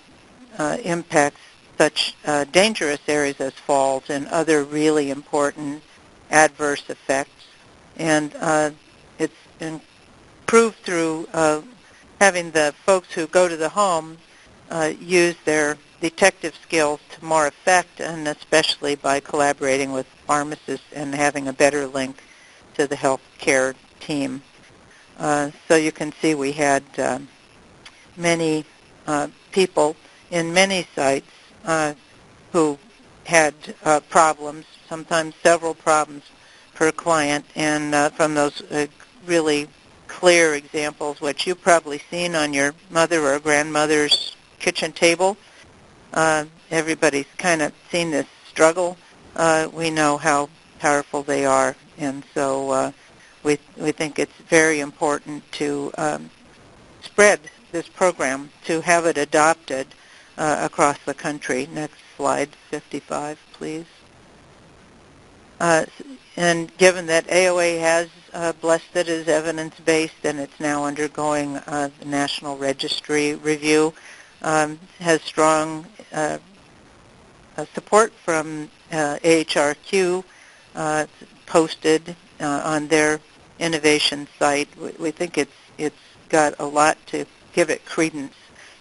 impacts such dangerous areas as falls and other really important adverse effects. And it's improved through having the folks who go to the home use their detective skills to more effect, and especially by collaborating with pharmacists and having a better link to the healthcare team. So you can see we had many people in many sites who had problems, sometimes several problems per client, and from those really clear examples, which you've probably seen on your mother or grandmother's kitchen table. Everybody's kind of seen this struggle. We know how powerful they are, and so we think it's very important to spread this program, to have it adopted across the country. Next slide, 55, please. And given that AOA has blessed it as evidence-based and it's now undergoing the National Registry review, has strong support from AHRQ posted on their innovation site. We think it's got a lot to give it credence.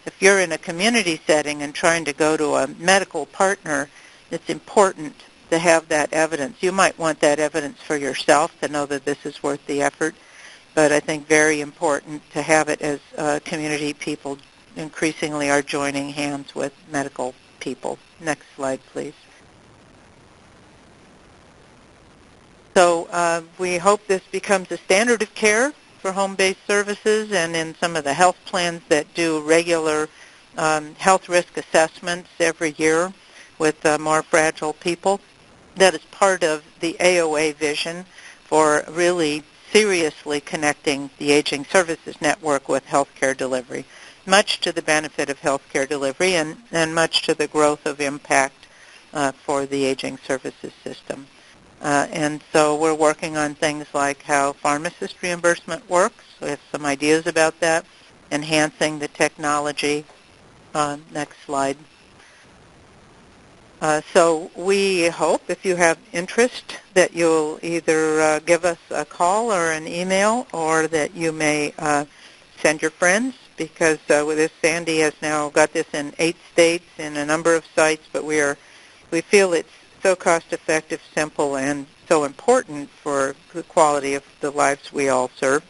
If you're in a community setting and trying to go to a medical partner, it's important to have that evidence. You might want that evidence for yourself to know that this is worth the effort, but I think very important to have it as community people increasingly are joining hands with medical people. Next slide, please. So we hope this becomes a standard of care for home-based services, and in some of the health plans that do regular health risk assessments every year with more fragile people. That is part of the AOA vision for really seriously connecting the aging services network with healthcare delivery, much to the benefit of healthcare delivery and much to the growth of impact for the aging services system. And so we're working on things like how pharmacist reimbursement works. We have some ideas about that, enhancing the technology. Next slide. So we hope, if you have interest, that you'll either give us a call or an email, or that you may send your friends, because with this, Sandy has now got this in 8 states in a number of sites, but we feel it's so cost-effective, simple, and so important for the quality of the lives we all serve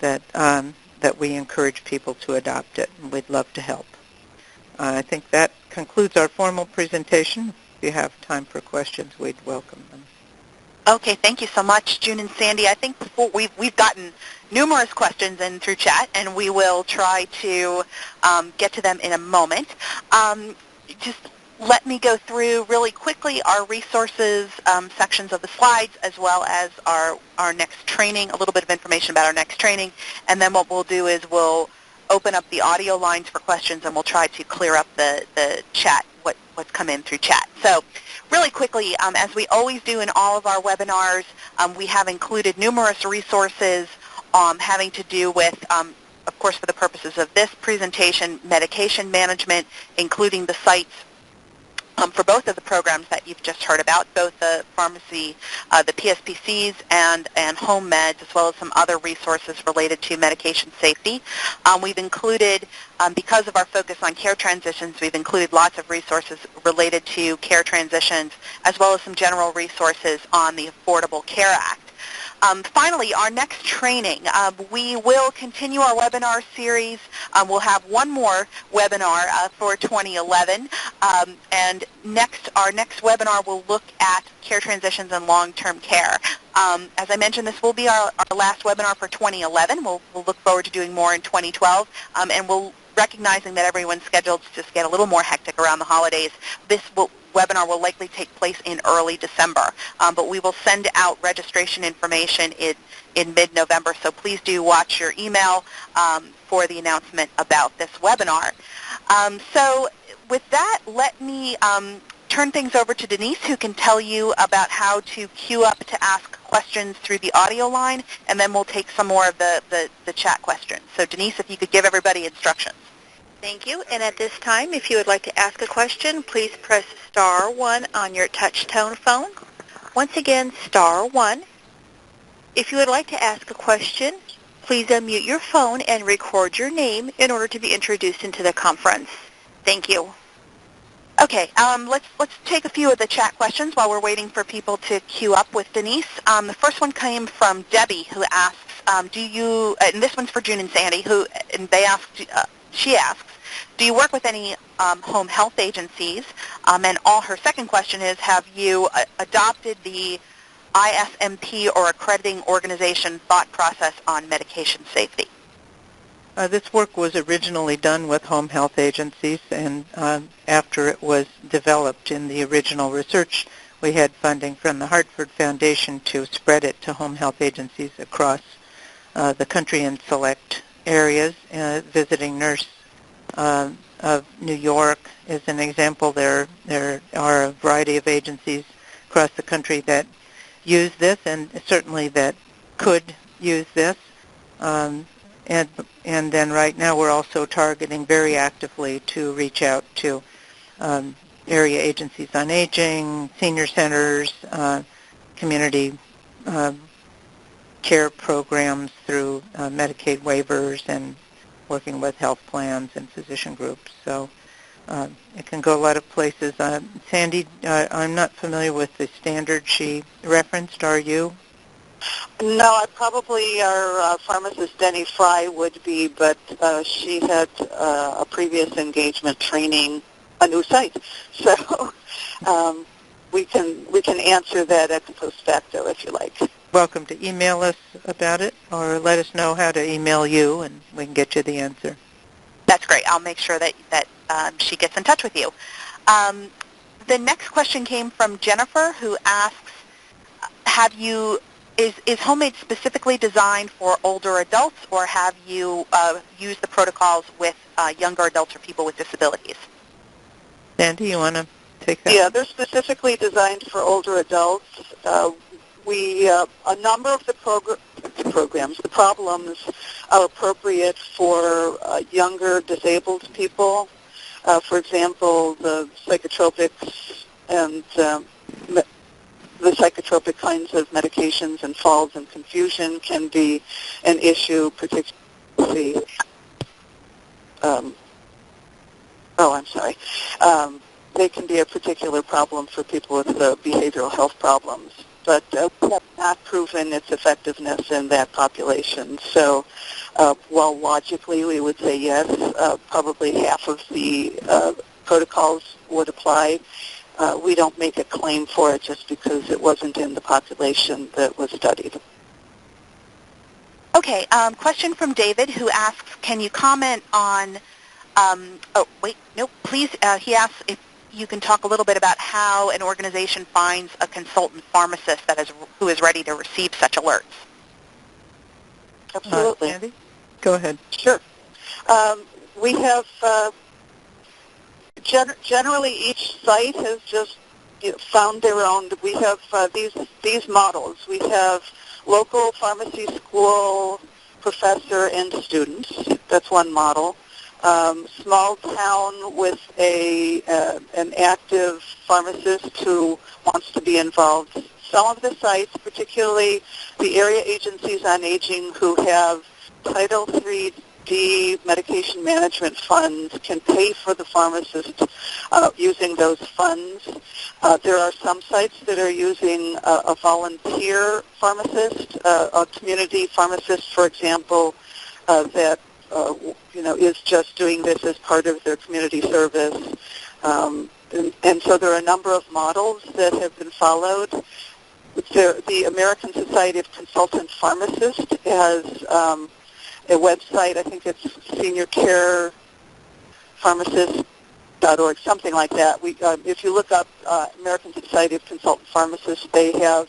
that that we encourage people to adopt it, and we'd love to help. I think that concludes our formal presentation. If you have time for questions, we'd welcome them. Okay, thank you so much, June and Sandy. I think we've gotten numerous questions in through chat, and we will try to get to them in a moment. Just let me go through really quickly our resources sections of the slides, as well as our next training, a little bit of information about our next training, and then what we'll do is we'll open up the audio lines for questions, and we'll try to clear up the chat, what's come in through chat. So really quickly, as we always do in all of our webinars, we have included numerous resources having to do with, of course, for the purposes of this presentation, medication management, including the sites for both of the programs that you've just heard about, both the pharmacy, the PSPCs and home meds, as well as some other resources related to medication safety. We've included, because of our focus on care transitions, we've included lots of resources related to care transitions, as well as some general resources on the Affordable Care Act. Finally, our next training, we will continue our webinar series. We'll have one more webinar for 2011, and our next webinar will look at care transitions and long-term care. As I mentioned, this will be our last webinar for 2011. We'll look forward to doing more in 2012, and we'll recognizing that everyone's schedules just get a little more hectic around the holidays. This webinar will likely take place in early December, but we will send out registration information in mid-November, so please do watch your email for the announcement about this webinar. So with that, let me turn things over to Denise, who can tell you about how to queue up to ask questions through the audio line, and then we'll take some more of the chat questions. So Denise, if you could give everybody instructions. Thank you. And at this time, if you would like to ask a question, please press star 1 on your touch-tone phone. Once again, star 1. If you would like to ask a question, please unmute your phone and record your name in order to be introduced into the conference. Thank you. Okay, let's take a few of the chat questions while we're waiting for people to queue up with Denise. The first one came from Debbie, who asks, and this one's for June and Sandy, she asks, do you work with any home health agencies? And her second question is, have you adopted the ISMP or accrediting organization thought process on medication safety? This work was originally done with home health agencies, and after it was developed in the original research, we had funding from the Hartford Foundation to spread it to home health agencies across the country in select areas. Visiting Nurse of New York is an example. There are a variety of agencies across the country that use this, and certainly that could use this. And then right now we're also targeting very actively to reach out to area agencies on aging, senior centers, community care programs through Medicaid waivers, and working with health plans and physician groups. So it can go a lot of places. Sandy, I'm not familiar with the standard she referenced. Are you? No, probably our pharmacist, Denny Fry, would be, but she had a previous engagement training a new site. So we can answer that ex post facto if you like. Welcome to email us about it, or let us know how to email you, and we can get you the answer. That's great. I'll make sure that she gets in touch with you. The next question came from Jennifer, who asks, is Homemade specifically designed for older adults, or have you used the protocols with younger adults or people with disabilities? Sandy, you want to take that? Yeah, they're specifically designed for older adults. A number of the the problems are appropriate for younger disabled people. For example, the psychotropics and the psychotropic kinds of medications and falls and confusion can be an issue, particularly, they can be a particular problem for people with behavioral health problems, but we have not proven its effectiveness in that population. So while logically we would say yes, probably half of the protocols would apply, we don't make a claim for it just because it wasn't in the population that was studied. Okay, question from David, who asks, can you comment on, he asks if you can talk a little bit about how an organization finds a consultant pharmacist who is ready to receive such alerts. Absolutely. Andy? Go ahead. Sure. We have, generally each site has just found their own. We have these models. We have local pharmacy school professor and students. That's one model. small town with an active pharmacist who wants to be involved. Some of the sites, particularly the area agencies on aging who have Title III-D medication management funds, can pay for the pharmacist using those funds. There are some sites that are using a volunteer pharmacist, a community pharmacist, for example, that is just doing this as part of their community service. And so there are a number of models that have been followed. The American Society of Consultant Pharmacists has a website. I think it's seniorcarepharmacist.org, something like that. If you look up American Society of Consultant Pharmacists, they have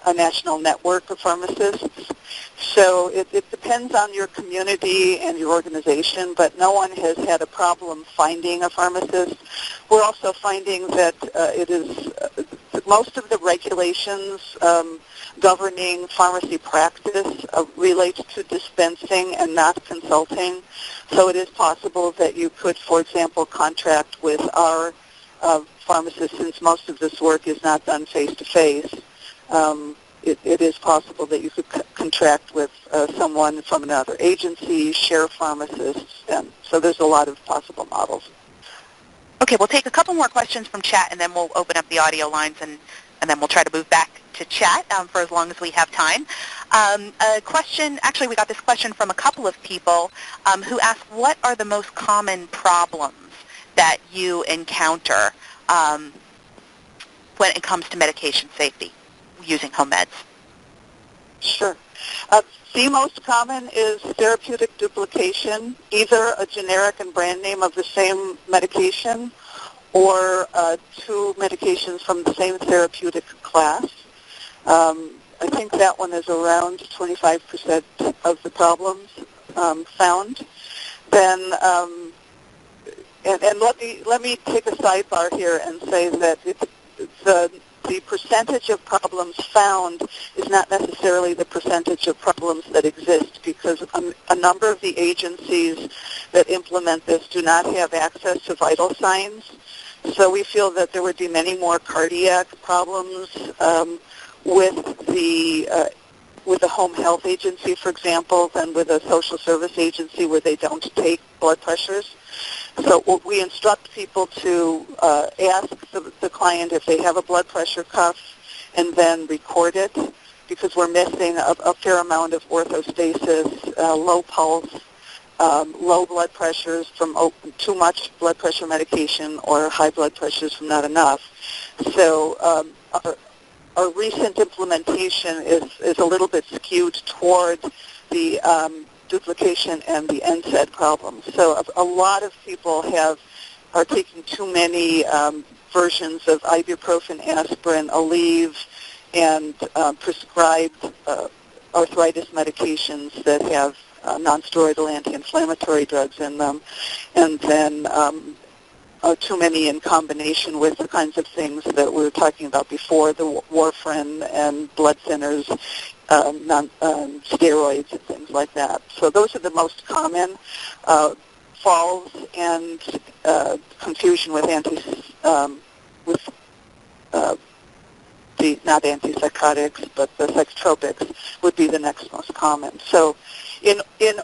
a national network of pharmacists. So it depends on your community and your organization, but no one has had a problem finding a pharmacist. We're also finding that most of the regulations governing pharmacy practice relate to dispensing and not consulting. So it is possible that you could, for example, contract with our pharmacist, since most of this work is not done face-to-face. It is possible that you could contract with someone from another agency, share pharmacists, and so there's a lot of possible models. Okay, we'll take a couple more questions from chat, and then we'll open up the audio lines, and then we'll try to move back to chat for as long as we have time. A question, actually we got this question from a couple of people who asked, what are the most common problems that you encounter when it comes to medication safety using home meds? Sure. The most common is therapeutic duplication, either a generic and brand name of the same medication or two medications from the same therapeutic class. I think that one is around 25% of the problems found. Then, and let me take a sidebar here and say that the percentage of problems found is not necessarily the percentage of problems that exist, because a number of the agencies that implement this do not have access to vital signs. So we feel that there would be many more cardiac problems with a home health agency, for example, than with a social service agency where they don't take blood pressures. So we instruct people to ask the client if they have a blood pressure cuff and then record it, because we're missing a fair amount of orthostasis, low pulse, low blood pressures from too much blood pressure medication, or high blood pressures from not enough. So our recent implementation is a little bit skewed toward the duplication and the NSAID problems. So a lot of people are taking too many versions of ibuprofen, aspirin, Aleve, and prescribed arthritis medications that have nonsteroidal anti-inflammatory drugs in them, and then too many in combination with the kinds of things that we were talking about before, the warfarin and blood thinners, steroids and things like that. So those are the most common falls and confusion with the not antipsychotics, but the psychotropics would be the next most common. So in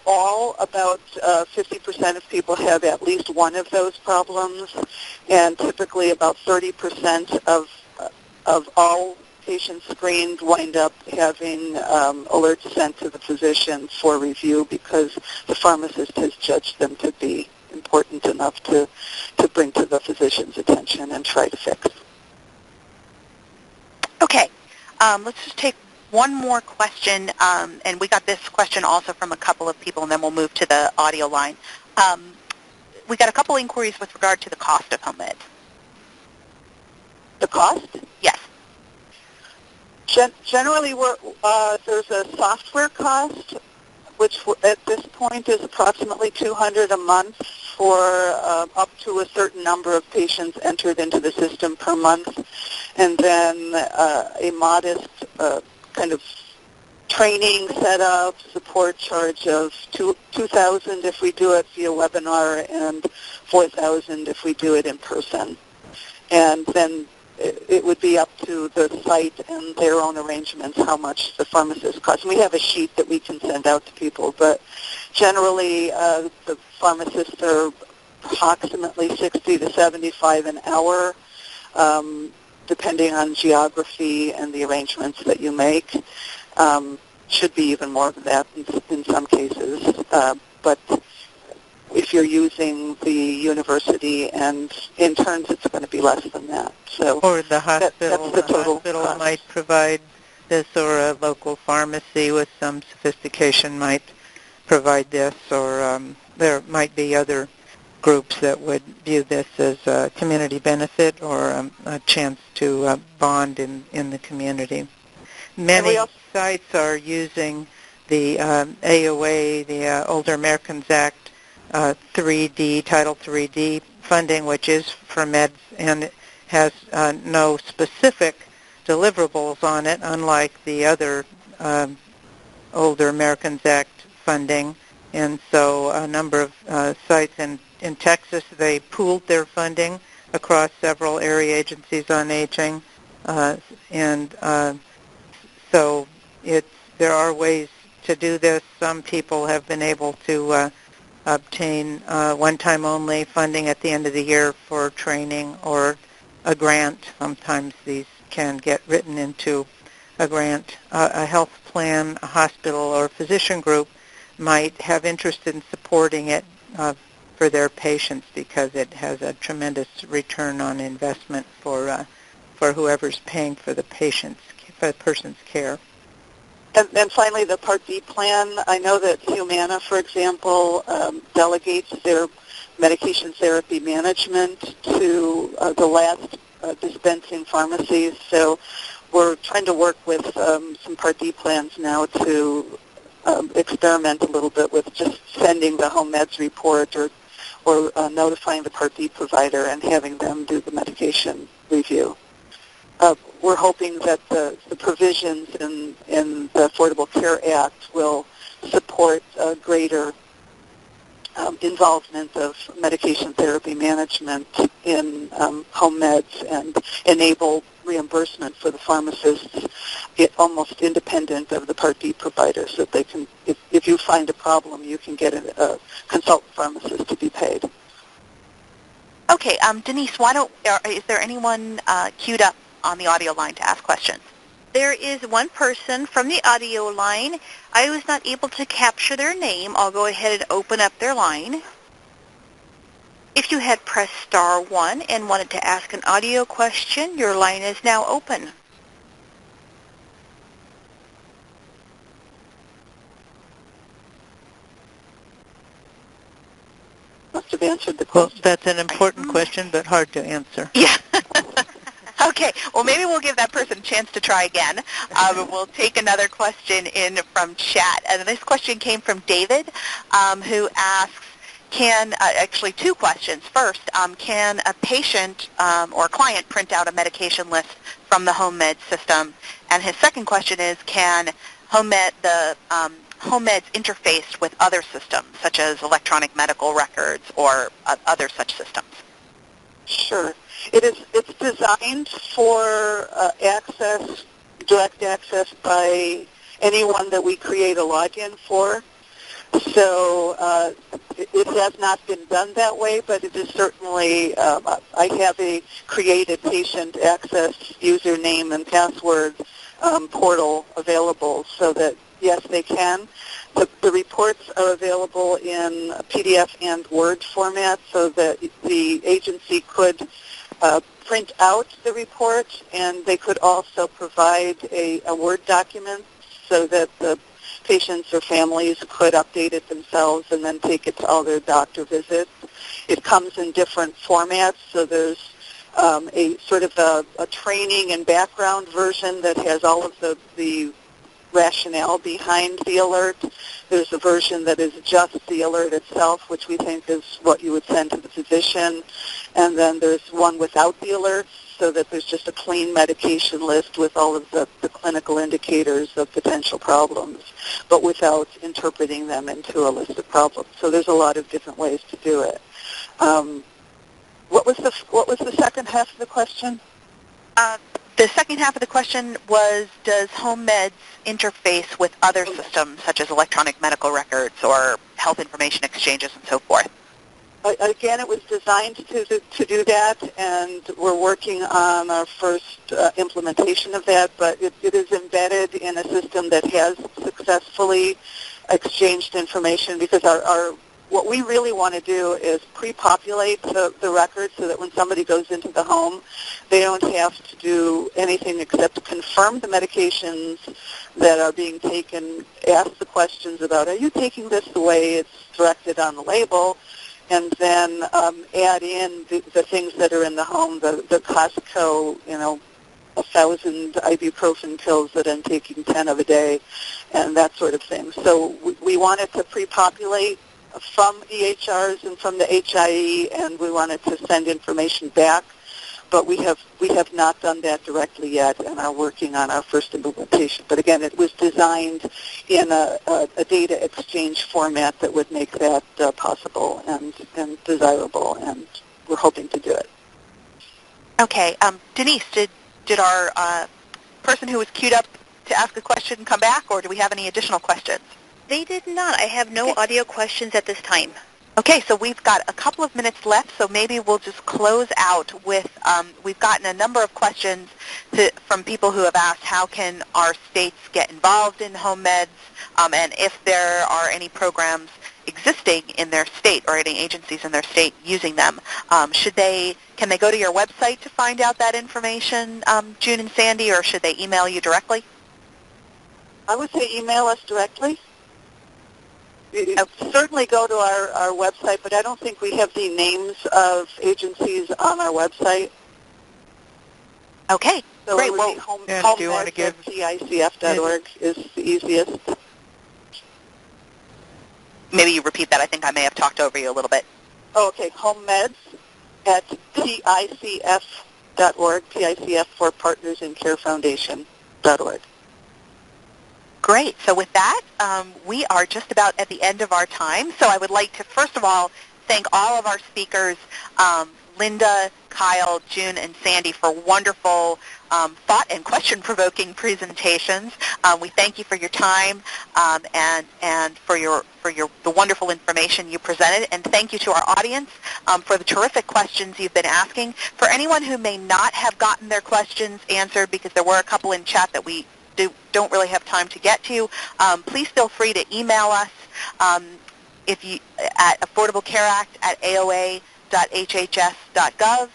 all, about 50% of people have at least one of those problems, and typically about 30% of all patients screened wind up having alerts sent to the physician for review, because the pharmacist has judged them to be important enough to bring to the physician's attention and try to fix. Okay, let's just take one more question, and we got this question also from a couple of people, and then we'll move to the audio line. We got a couple inquiries with regard to the cost of home meds. The cost? Yes. Generally, there's a software cost, which at this point is approximately $200 a month for up to a certain number of patients entered into the system per month, and then a modest kind of training setup, support charge of $2,000 if we do it via webinar and $4,000 if we do it in person. And then it would be up to the site and their own arrangements how much the pharmacist costs. And we have a sheet that we can send out to people, but generally the pharmacists are approximately 60 to 75 an hour, depending on geography and the arrangements that you make. Should be even more than that in some cases, but if you're using the university and interns, it's going to be less than that. So, or the hospital, that's the total hospital cost. might provide this, or a local pharmacy with some sophistication might provide this, or there might be other groups that would view this as a community benefit or a chance to bond in the community. Many sites are using the AOA, the Older Americans Act 3D, Title 3D funding, which is for meds and has no specific deliverables on it, unlike the other Older Americans Act funding. And so a number of sites in Texas, they pooled their funding across several area agencies on aging. So there are ways to do this. Some people have been able to obtain one-time only funding at the end of the year for training or a grant. Sometimes these can get written into a grant. A health plan, a hospital, or physician group might have interest in supporting it for their patients because it has a tremendous return on investment for whoever's paying for the person's care. And finally, the Part B plan. I know that Humana, for example, delegates their medication therapy management to the last dispensing pharmacies. So we're trying to work with some Part D plans now to experiment a little bit with just sending the home meds report or notifying the Part D provider and having them do the medication review. We're hoping that the provisions in the Affordable Care Act will support greater involvement of medication therapy management in home meds and enable reimbursement for the pharmacists, almost independent of the Part D provider, so that they can, if you find a problem, you can get a consultant pharmacist to be paid. Okay, Denise, is there anyone queued up on the audio line to ask questions? There is one person from the audio line. I was not able to capture their name. I'll go ahead and open up their line. If you had pressed star 1 and wanted to ask an audio question, your line is now open. Must have answered the question. Well, that's an important question, but hard to answer. Yeah. Okay, well, maybe we'll give that person a chance to try again. We'll take another question in from chat. And this question came from David, who asks, actually two questions. First, can a patient or client print out a medication list from the home med system? And his second question is, can home meds interface with other systems, such as electronic medical records or other such systems? Sure. It's designed for direct access by anyone that we create a login for. So it has not been done that way, but it is certainly, I have a created patient access username and password portal available so that, yes, they can. The reports are available in PDF and Word format so that the agency could print out the report, and they could also provide a Word document so that the patients or families could update it themselves and then take it to all their doctor visits. It comes in different formats, so there's a sort of a training and background version that has all of the rationale behind the alert. There's a version that is just the alert itself, which we think is what you would send to the physician. And then there's one without the alerts, so that there's just a clean medication list with all of the clinical indicators of potential problems, but without interpreting them into a list of problems. So there's a lot of different ways to do it. What was the second half of the question? The second half of the question was, does home meds interface with other systems such as electronic medical records or health information exchanges and so forth? Again, it was designed to do that, and we're working on our first implementation of that, but it is embedded in a system that has successfully exchanged information, because what we really want to do is pre-populate the records so that when somebody goes into the home, they don't have to do anything except confirm the medications that are being taken, ask the questions about, are you taking this the way it's directed on the label, and then add in the things that are in the home, the Costco, 1,000 ibuprofen pills that I'm taking 10 of a day, and that sort of thing. So we wanted to pre-populate from EHRs and from the HIE, and we wanted to send information back, but we have not done that directly yet and are working on our first implementation. But again, it was designed in a data exchange format that would make that possible and desirable, and we're hoping to do it. Okay. Denise, did our person who was queued up to ask a question come back, or do we have any additional questions? They did not. I have no audio questions at this time. Okay, so we've got a couple of minutes left, so maybe we'll just close out with, we've gotten a number of questions from people who have asked how can our states get involved in home meds, and if there are any programs existing in their state or any agencies in their state using them. Can they go to your website to find out that information, June and Sandy, or should they email you directly? I would say email us directly. Certainly go to our website, but I don't think we have the names of agencies on our website. Okay, so great. Well, do you want to give PICF.org is the easiest. Maybe you repeat that. I think I may have talked over you a little bit. Oh, okay. Home meds at PICF.org, PICF for Partners in Care Foundation.org. Great. So with that, we are just about at the end of our time. So I would like to, first of all, thank all of our speakers, Linda, Kyle, June, and Sandy, for wonderful thought and question-provoking presentations. We thank you for your time and for the wonderful information you presented. And thank you to our audience for the terrific questions you've been asking. For anyone who may not have gotten their questions answered, because there were a couple in chat that we don't really have time to get to, please feel free to email us at affordablecare@aoa.hhs.gov.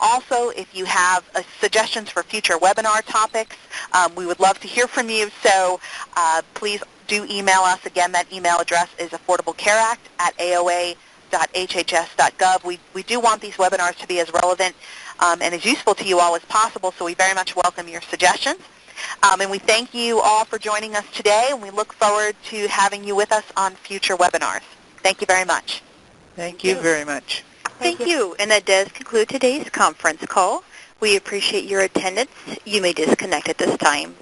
Also, if you have suggestions for future webinar topics, we would love to hear from you. So please do email us. Again, that email address is affordablecare@aoa.hhs.gov. We do want these webinars to be as relevant and as useful to you all as possible, so we very much welcome your suggestions. And we thank you all for joining us today, and we look forward to having you with us on future webinars. Thank you very much. Thank you very much. Thank you. And that does conclude today's conference call. We appreciate your attendance. You may disconnect at this time.